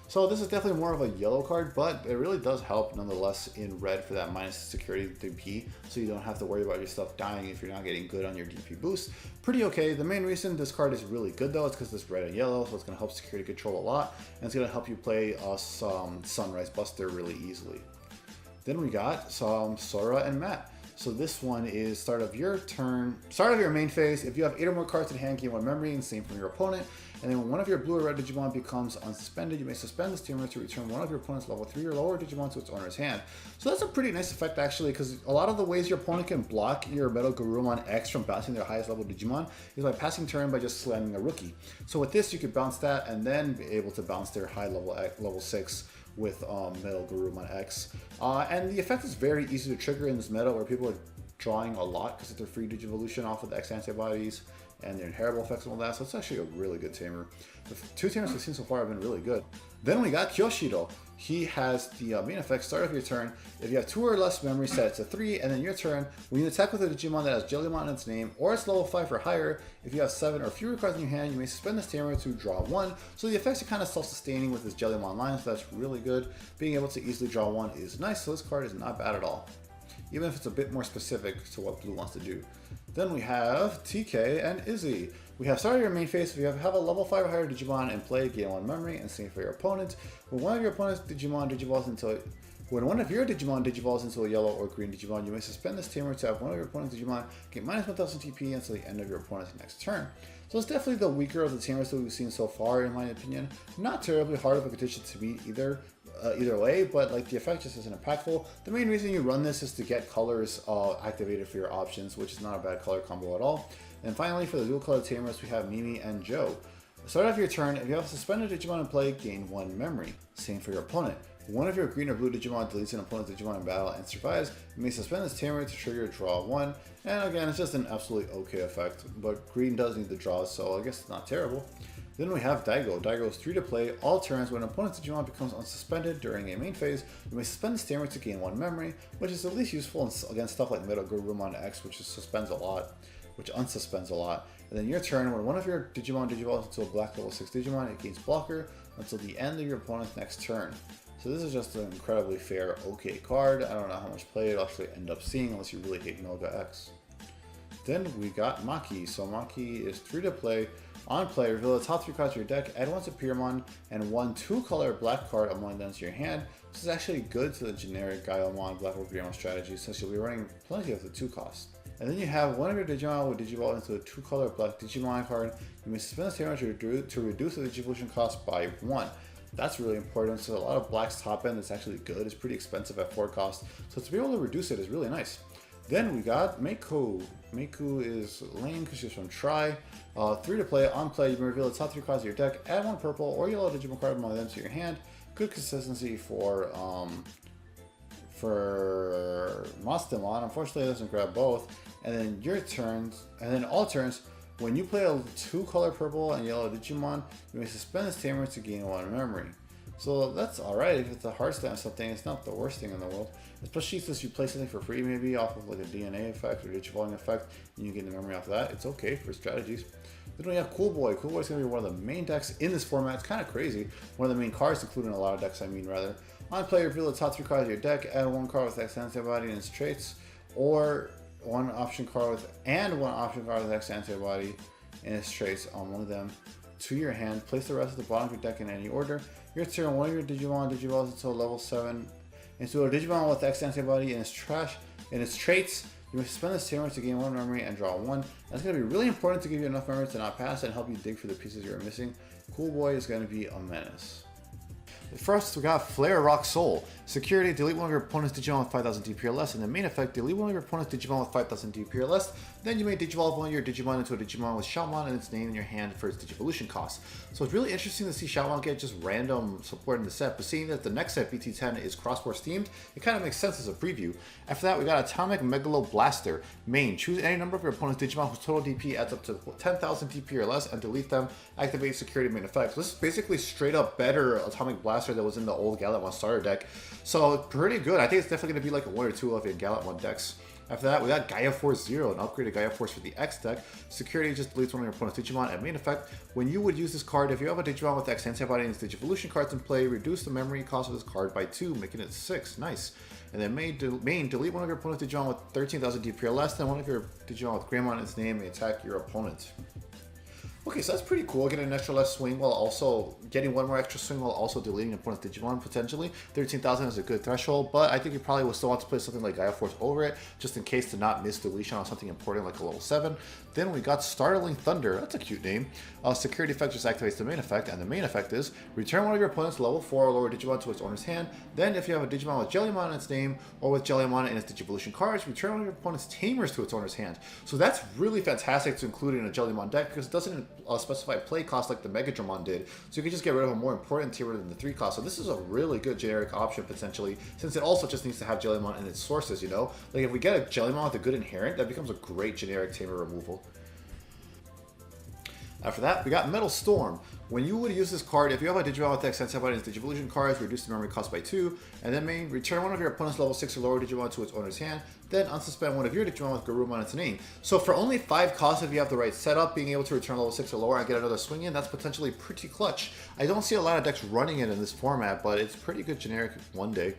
So this is definitely more of a yellow card, but it really does help nonetheless in red for that minus security DP, so you don't have to worry about your stuff dying if you're not getting good on your DP boost. Pretty okay. The main reason this card is really good though is because it's red and yellow, so it's going to help security control a lot, and it's going to help you play some Sunrise Buster really easily. Then we got some Sora and Matt. So this one is start of your turn, start of your main phase. If you have 8 or more cards in hand, gain 1 memory, and same from your opponent. And then when one of your blue or red Digimon becomes unsuspended, you may suspend this Tamer to return one of your opponent's level 3 or lower Digimon to its owner's hand. So that's a pretty nice effect actually, because a lot of the ways your opponent can block your MetalGarurumon X from bouncing their highest level Digimon is by passing turn by just slamming a rookie. So with this, you could bounce that and then be able to bounce their high level 6 with MetalGarurumon X. And the effect is very easy to trigger in this meta where people are drawing a lot because it's their free Digivolution off of the X Antibodies and their inheritable effects and all that, so it's actually a really good Tamer. The 2 Tamers we've seen so far have been really good. Then we got Kyoshido. He has the main effect, start of your turn. If you have 2 or less memory set to 3, and then your turn, when you attack with a Digimon that has Gallantmon in its name, or it's level 5 or higher, if you have 7 or fewer cards in your hand, you may suspend this Tamer to draw 1. So the effects are kind of self-sustaining with this Gallantmon Line, so that's really good. Being able to easily draw 1 is nice, so this card is not bad at all, even if it's a bit more specific to what blue wants to do. Then we have TK and Izzy. We have start of your main phase. If you have a level 5 or higher Digimon and play, gain 1 memory, and same for your opponent. When one of your opponent's Digimon digivolves into a yellow or green Digimon, you may suspend this Tamer to have one of your opponent's Digimon get minus 1000 TP until the end of your opponent's next turn. So it's definitely the weaker of the Tamers that we've seen so far, in my opinion. Not terribly hard of a competition to beat either way, but like the effect just isn't impactful. The main reason you run this is to get colors activated for your options, which is not a bad color combo at all. And finally, for the dual color Tamers, we have Mimi and Joe. Start off your turn. If you have a suspended Digimon in play, gain 1 memory. Same for your opponent. If one of your green or blue Digimon deletes an opponent's Digimon in battle and survives, you may suspend this Tamer to trigger draw 1. And again, it's just an absolutely okay effect, but green does need the draws, so I guess it's not terrible. Then we have Daigo. Daigo is 3 to play all turns. When an opponent's Digimon becomes unsuspended during a main phase, you may suspend this Tamer to gain 1 memory, which is at least useful against stuff like MetalGarurumon X, which unsuspends a lot. And then your turn, when one of your Digimon digivolves into a black level 6 Digimon, it gains blocker until the end of your opponent's next turn. So this is just an incredibly fair, okay card. I don't know how much play it'll actually end up seeing unless you really hate Noga X. Then we got Maki. So Maki is 3 to play. On play, reveal the top 3 cards of your deck, add 1 Superiormon and 1 2-color black card among them to your hand. This is actually good to the generic Gaiomon Black or Greymon strategy since you'll be running plenty of the 2 cost. And then you have one of your Digimon with Digivolve into a 2-color black Digimon card. You may suspend this Tamer to reduce the Digivolution cost by 1. That's really important. So a lot of black's top end is actually good. It's pretty expensive at 4 cost. So to be able to reduce it is really nice. Then we got Meiko. Meiko is lame because she's from Tri. 3 to play. On play, you can reveal the top 3 cards of your deck, add 1 purple or yellow Digimon card among them to your hand. Good consistency for Mastemon. Unfortunately, it doesn't grab both. And then your turns, and then all turns, when you play a 2-color purple and yellow Digimon, you may suspend this tamer to gain 1 memory. So that's alright. If it's a hard stand or something, it's not the worst thing in the world. Especially since you play something for free, maybe off of like a DNA effect or Digivolving effect, and you get the memory off of that. It's okay for strategies. Then we have Cool Boy. Cool Boy is going to be one of the main decks in this format. It's kind of crazy. One of the main cards, including a lot of decks, rather. On play, reveal the top 3 cards of your deck, add 1 card with X Antibody and its traits, or 1 option card with X Antibody and its traits among them to your hand. Place the rest of the bottom of your deck in any order. Your turn, one of your Digimon digivolves into a level 7 into a Digimon with X Antibody and its traits. You may suspend this tamer to gain 1 memory and draw 1. That's going to be really important to give you enough memory to not pass and help you dig for the pieces you're missing. Cool Boy is going to be a menace. First, we got Flare Rock Soul. Security, delete one of your opponent's Digimon with 5000 DP or less. And the main effect, delete one of your opponent's Digimon with 5000 DP or less. Then you may Digivolve one of your Digimon into a Digimon with Shoutmon and its name in your hand for its Digivolution cost. So it's really interesting to see Shoutmon get just random support in the set, but seeing that the next set, BT10, is crossboard themed, it kind of makes sense as a preview. After that, we got Atomic Megalo Blaster. Main, choose any number of your opponent's Digimon whose total DP adds up to 10,000 DP or less and delete them. Activate security main effect. So this is basically straight up better Atomic Blaster that was in the old Gallantmon starter deck. So pretty good. I think it's definitely going to be like a 1 or 2 of your Gallantmon decks. After that, we got Gaia Force 0, an upgraded Gaia Force for the X deck. Security just deletes one of your opponent's Digimon. And main effect, when you would use this card, if you have a Digimon with X Antibody and its Digivolution cards in play, reduce the memory cost of this card by 2, making it 6. Nice. And then main, delete one of your opponent's Digimon with 13,000 DP or less, then one of your Digimon with Greymon in its name and attack your opponent. Okay, so that's pretty cool. Getting an extra less swing while also getting 1 more extra swing while also deleting an opponent's Digimon potentially. 13,000 is a good threshold, but I think you probably will still want to play something like Gaia Force over it, just in case to not miss deletion on something important like a level 7. Then we got Startling Thunder. That's a cute name. Security effect just activates the main effect, and the main effect is return one of your opponent's level 4 or lower Digimon to its owner's hand. Then if you have a Digimon with Jellymon in its name or with Jellymon in its Digivolution cards, return one of your opponent's Tamers to its owner's hand. So that's really fantastic to include in a Jellymon deck because it doesn't specify play cost like the Megadramon did. So you can just get rid of a more important Tamer than the 3 cost. So this is a really good generic option potentially, since it also just needs to have Jellymon in its sources, you know? Like if we get a Jellymon with a good inherent, that becomes a great generic Tamer removal. After that, we got Metal Storm. When you would use this card, if you have a Digimon with X Antibody and its Digivolution cards, reduce the memory cost by 2, and then main, return one of your opponent's level 6 or lower Digimon to its owner's hand, then unsuspend one of your Digimon with Garurumon in its name. So for only 5 costs, if you have the right setup, being able to return level 6 or lower and get another swing in, that's potentially pretty clutch. I don't see a lot of decks running it in this format, but it's pretty good generic one day.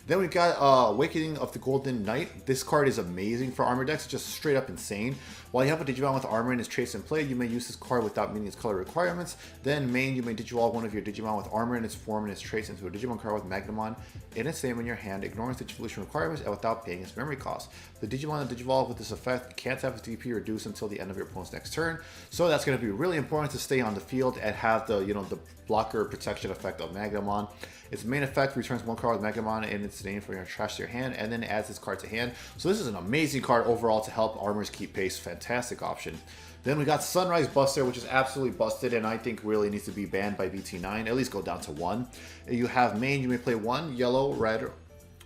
Then we've got Awakening of the Golden Knight. This card is amazing for armor decks, just straight up insane. While you have a Digimon with armor and its traits in play, you may use this card without meeting its color requirements. Then main, you may Digivolve one of your Digimon with armor in its form and its traits into a Digimon card with Magnamon in its name in your hand, ignoring its Digivolution requirements and without paying its memory cost. The Digimon that Digivolve with this effect can't have its DP reduced until the end of your opponent's next turn. So that's going to be really important to stay on the field and have the, you know, the blocker protection effect of Magnamon. Its main effect returns 1 card with Magnamon in its name from your trash to your hand, and then adds this card to hand. So this is an amazing card overall to help armors keep pace. Fantastic option. Then we got Sunrise Buster, which is absolutely busted and I think really needs to be banned by BT9, at least go down to 1. You have main, you may play 1 yellow, red,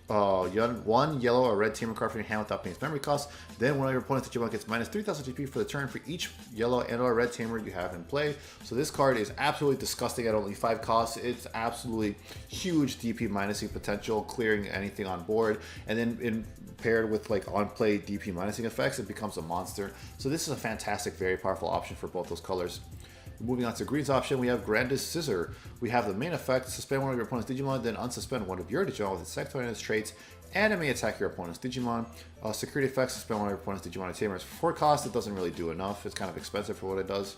1 yellow or red Tamer card from your hand without paying its memory cost. Then one of your opponent's Digimon gets minus 3,000 GP for the turn for each yellow and or red Tamer you have in play. So this card is absolutely disgusting at only 5 costs. It's absolutely huge DP minusing potential, clearing anything on board, and then paired with like on play DP minusing effects, it becomes a monster. So this is a fantastic, very powerful option for both those colors. Moving on to green's option, we have Grandis Scissor. We have the main effect, suspend one of your opponent's Digimon, then unsuspend one of your Digimon with its sector and its traits, and it may attack your opponent's Digimon. Security effect, suspend one of your opponent's Digimon Tamers. For 4 cost, it doesn't really do enough. It's kind of expensive for what it does.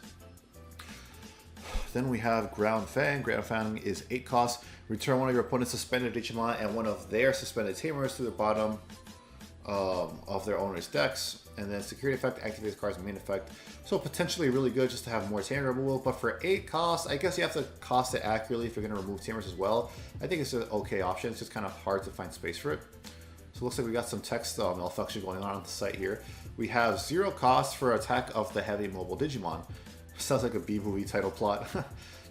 Then we have Ground Fang. Ground Fang is 8 costs. Return one of your opponent's suspended Digimon and one of their suspended Tamers to the bottom of their owner's decks. And then security effect activates card's main effect. So potentially really good just to have more Tamer removal. But for 8 costs, I guess you have to cost it accurately if you're going to remove Tamers as well. I think it's an okay option. It's just kind of hard to find space for it. So it looks like we got some text malfunction going on the site here. We have 0 cost for attack of the heavy mobile Digimon. Sounds like a B-movie title plot.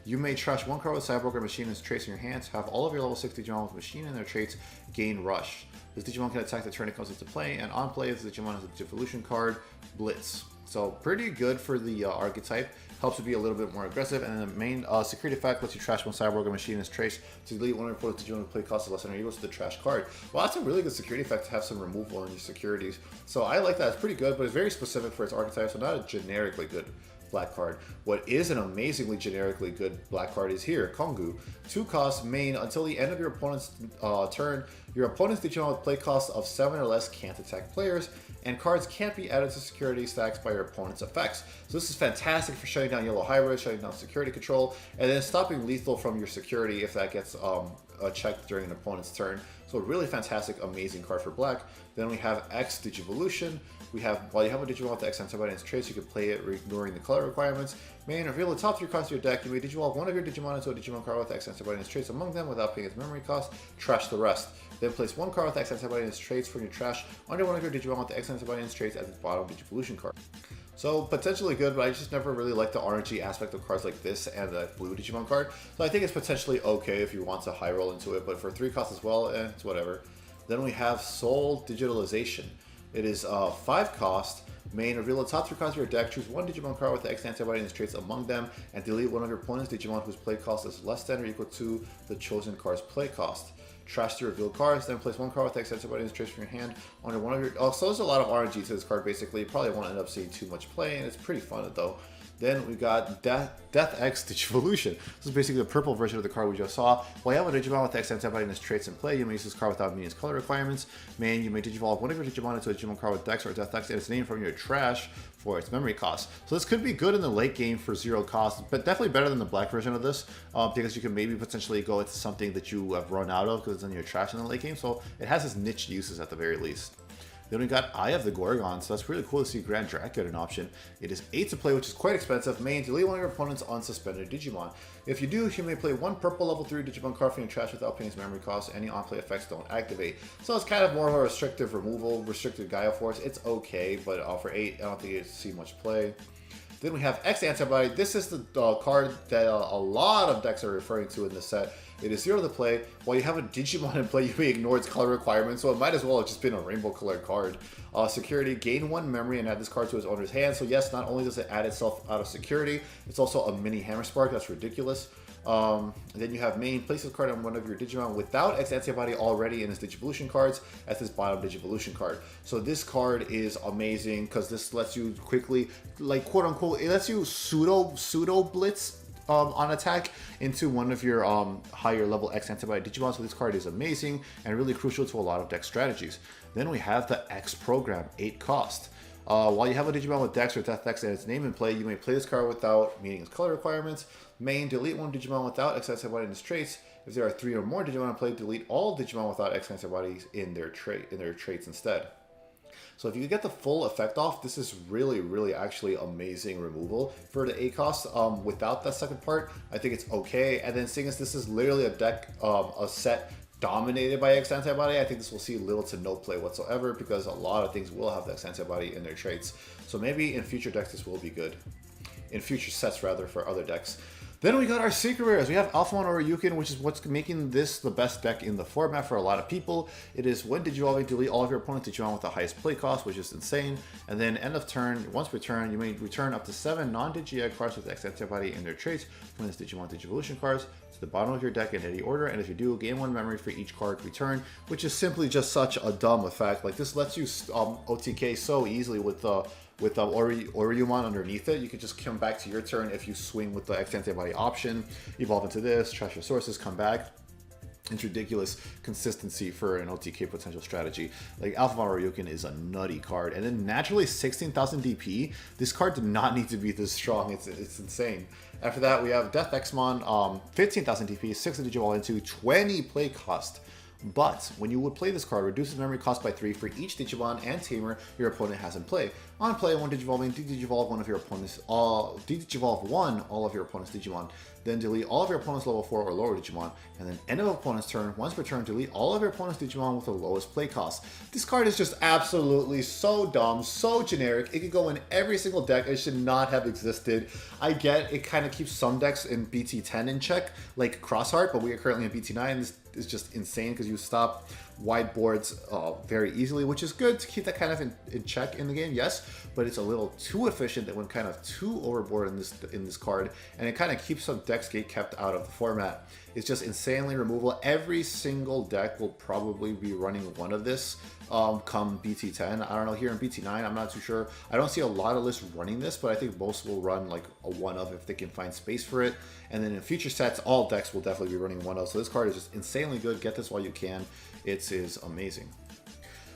You may trash 1 card with Cyborg Machine and its traits in your hands. Have all of your level 6 Digimon with Machine and their traits gain Rush. This Digimon can attack the turn it comes into play, and on play, if the Digimon has a Devolution card, Blitz. So pretty good for the Archetype. Helps to be a little bit more aggressive, and then the main security effect lets you trash 1 Cyborg Machine and its traits to delete one of your opponent's Digimon with play cost of less than or equal to the trash card. Well, that's a really good security effect to have some removal in your securities. So I like that. It's pretty good, but it's very specific for its Archetype, so not a generically good black card. What is an amazingly generically good black card is here, Kongu. 2 costs, main, until the end of your opponent's turn, your opponent's Digimon with play cost of 7 or less can't attack players, and cards can't be added to security stacks by your opponent's effects. So this is fantastic for shutting down yellow hybrids, shutting down security control, and then stopping lethal from your security if that gets checked during an opponent's turn. So a really fantastic, amazing card for black. Then we have X Digivolution. We have, while you have a Digimon with the X Antibody and its traits, you can play it ignoring the color requirements. Main, reveal the top 3 cards of your deck. You may Digivolve one of your Digimon into a Digimon card with X Antibody and its traits among them without paying its memory cost. Trash the rest. Then place 1 card with X Antibody and its traits from your trash under one of your Digimon with the X Antibody and its traits as its bottom Digivolution card. So potentially good, but I just never really liked the RNG aspect of cards like this and the blue Digimon card. So I think it's potentially okay if you want to high roll into it, but for 3 costs as well, it's whatever. Then we have Soul Digitalization. It is 5 cost. Main, reveal the top 3 cards of your deck, choose 1 Digimon card with the X Antibody and its traits among them, and delete one of your opponent's Digimon whose play cost is less than or equal to the chosen card's play cost. Trash the revealed cards, then place 1 card with X Antibody and its traits from your hand under one of your... Oh, so there's a lot of RNG to this card basically. You probably won't end up seeing too much play, and it's pretty fun though. Then we got Death X Digivolution. This is basically the purple version of the card we just saw. While you have a Digimon with X Antibody and its traits in play, you may use this card without meeting its color requirements. Main, you may Digivolve one of your Digimon into a Digimon card with Dex or Death X and its name from your trash for its memory cost. So this could be good in the late game for 0 cost, but definitely better than the black version of this because you can maybe potentially go into something that you have run out of because it's in your trash in the late game. So it has its niche uses at the very least. Then we got Eye of the Gorgon, so that's really cool to see Grand Drac get an option. It is 8 to play, which is quite expensive. Main, delete one of your opponent's unsuspended Digimon. If you do, you may play 1 purple level 3 Digimon card from your trash without paying its memory cost. Any on-play effects don't activate. So it's kind of more of a restrictive removal, restricted Gaia Force. It's okay, but for 8, I don't think you see much play. Then we have X Antibody. This is the card that a lot of decks are referring to in this set. It is 0 to play. While you have a Digimon in play, you may ignore its color requirements, so it might as well have just been a rainbow colored card. Security, gain 1 memory and add this card to its owner's hand. So yes, not only does it add itself out of security, it's also a mini Hammer Spark. That's ridiculous. And then you have main, place this card on one of your Digimon without X Antibody already in its Digivolution cards as this bottom Digivolution card. So this card is amazing because this lets you quickly, like quote unquote, it lets you pseudo blitz on attack into one of your higher level X Antibody Digimon. So this card is amazing and really crucial to a lot of deck strategies. Then we have the X program, 8 cost. While you have a Digimon with Dex or Death X and its name in play, you may play this card without meeting its color requirements. Main, delete 1 Digimon without X Antibody and its traits. If there are 3 or more Digimon in play, delete all Digimon without X Antibodies in their traits instead. So if you get the full effect off, this is really actually amazing removal for the 8 cost. Without that second part, I think it's okay. And then seeing as this is literally a deck, a set dominated by X Antibody, I think this will see little to no play whatsoever because a lot of things will have the X Antibody in their traits. So maybe in future decks this will be good. In future sets rather, for other decks. Then we got our secret rares. We have Alphamon Ryukin, which is what's making this the best deck in the format for a lot of people. It is when Digivolving, delete all of your opponent's Digimon with the highest play cost, which is insane. And then end of turn, once per turn, you may return up to 7 non-Digi cards with X Antibody in their traits from this Digimon Digivolution cards to the bottom of your deck in any order. And if you do, gain 1 memory for each card return, which is simply just such a dumb effect. Like this lets you OTK so easily with the with Oriyumon underneath it. You could just come back to your turn if you swing with the X Antibody option, evolve into this, trash your sources, come back. It's ridiculous consistency for an OTK potential strategy. Like Alphamon Ryukin is a nutty card, and then naturally 16,000 DP. This card did not need to be this strong. It's insane. After that, we have Death Xmon, 15,000 DP, 6 Digivolve into 20 play cost. But when you would play this card, reduces memory cost by 3 for each Digimon and Tamer your opponent has in play. On play, when Digivolving, Digivolve one of your opponents, Digivolve one all of your opponent's Digimon. Then delete all of your opponent's level 4 or lower Digimon. And then end of opponent's turn, once per turn, delete all of your opponent's Digimon with the lowest play cost. This card is just absolutely so dumb, so generic. It could go in every single deck. It should not have existed. I get it kind of keeps some decks in BT10 in check, like Crossheart, but we are currently in BT9. This is just insane because you stop wide boards very easily, which is good to keep that kind of in check in the game, yes, but it's a little too efficient that went kind of too overboard in this card, and it kind of keeps some decks get kept out of the format. It's just insanely removable. Every single deck will probably be running one of this come BT10. I don't know, here in BT9, I'm not too sure. I don't see a lot of lists running this, but I think most will run like a one of if they can find space for it. And then in future sets, all decks will definitely be running one of. So this card is just insanely good. Get this while you can. It is amazing.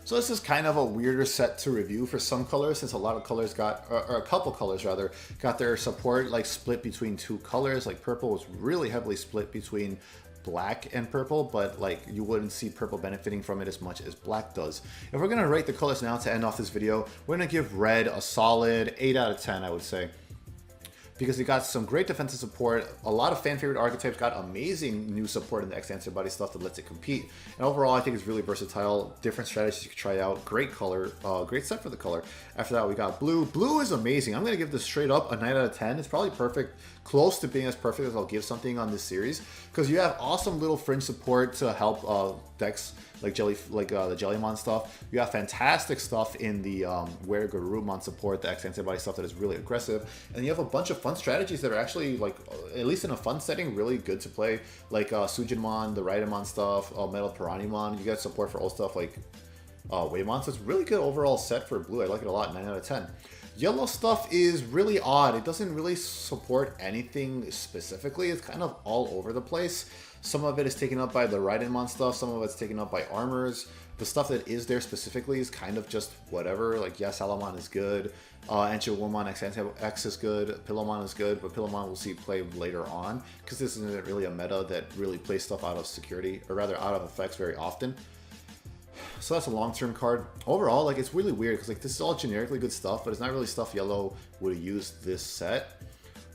So this is kind of a weirder set to review for some colors, since a lot of colors got, or a couple colors rather, got their support like split between two colors. Like purple was really heavily split between black and purple, but like you wouldn't see purple benefiting from it as much as black does. If we're gonna rate the colors now to end off this video, we're gonna give red a solid 8 out of 10, I would say, because it got some great defensive support. A lot of fan favorite archetypes got amazing new support in the X Antibody stuff that lets it compete. And overall, I think it's really versatile. Different strategies you can try out. Great color, great set for the color. After that, we got blue. Blue is amazing. I'm gonna give this straight up a 9 out of 10. It's probably perfect, close to being as perfect as I'll give something on this series, because you have awesome little fringe support to help decks like the Jellymon stuff. You have fantastic stuff in the Garurumon support, the X Antibody stuff that is really aggressive, and you have a bunch of fun strategies that are actually, like, at least in a fun setting, really good to play, like Sujinmon, the Raidamon stuff, MetalGarurumon. You got support for old stuff like Waymon, so it's really good overall set for blue. I like it a lot, 9 out of 10. Yellow stuff is really odd. It doesn't really support anything specifically. It's kind of all over the place. Some of it is taken up by the Raidamon stuff. Some of it's taken up by armors. The stuff that is there specifically is kind of just whatever. Like, yes, Alphamon is good. Agumon X is good. Pillowmon is good, but Pillowmon we'll see play later on, because this isn't really a meta that really plays stuff out of security, or rather out of effects very often. So that's a long-term card. Overall, like, it's really weird because like this is all generically good stuff, but it's not really stuff Yellow would have used this set,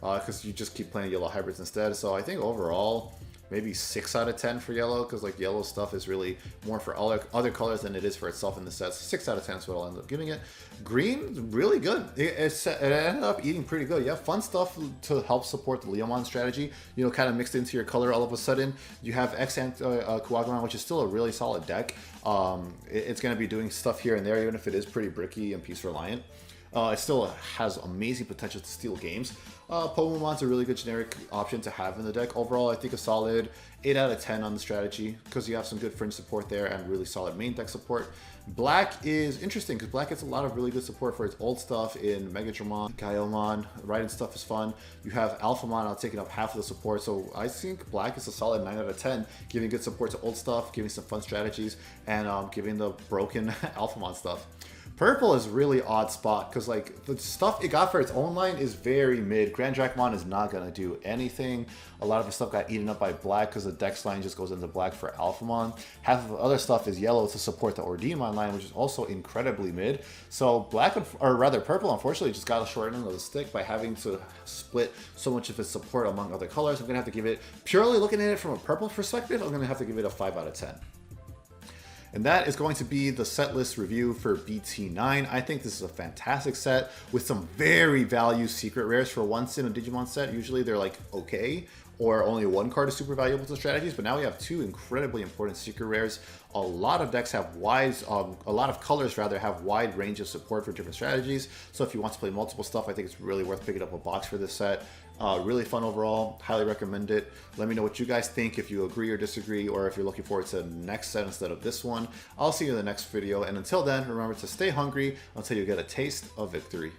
because you just keep playing Yellow hybrids instead. So I think overall, maybe 6 out of 10 for Yellow, because like Yellow stuff is really more for other colors than it is for itself in the sets. 6 out of 10 is what I'll end up giving it. Green, really good. It ended up eating pretty good. You have fun stuff to help support the Leomon strategy, you know, kind of mixed into your color all of a sudden. You have GrandisKuwagamon, which is still a really solid deck. It's going to be doing stuff here and there, even if it is pretty bricky and piece reliant. It still has amazing potential to steal games. Pokemon's a really good generic option to have in the deck. Overall, I think a solid 8 out of 10 on the strategy, because you have some good fringe support there and really solid main deck support. Black is interesting because Black gets a lot of really good support for its old stuff in Megadramon, Gaiomon. Raiden stuff is fun. You have Alphamon taking up half of the support, so I think Black is a solid 9 out of 10, giving good support to old stuff, giving some fun strategies, and giving the broken Alphamon stuff. Purple is really odd spot, because like the stuff it got for its own line is very mid. GrandisKuwagamon is not going to do anything. A lot of the stuff got eaten up by black because the dex line just goes into black for Alphamon. Half of the other stuff is yellow to support the Gaiomon line, which is also incredibly mid. So black, or rather purple, unfortunately just got a short end of the stick by having to split so much of its support among other colors. I'm going to have to give it, purely looking at it from a purple perspective, I'm going to have to give it a 5 out of 10. And that is going to be the set list review for BT9. I think this is a fantastic set with some very value secret rares for once in a Digimon set. Usually they're like okay, or only one card is super valuable to strategies, but now we have 2 incredibly important secret rares. A lot of decks have a lot of colors rather have wide range of support for different strategies. So if you want to play multiple stuff, I think it's really worth picking up a box for this set. Really fun overall. Highly recommend it. Let me know what you guys think, if you agree or disagree, or if you're looking forward to the next set instead of this one. I'll see you in the next video, and until then, remember to stay hungry until you get a taste of victory.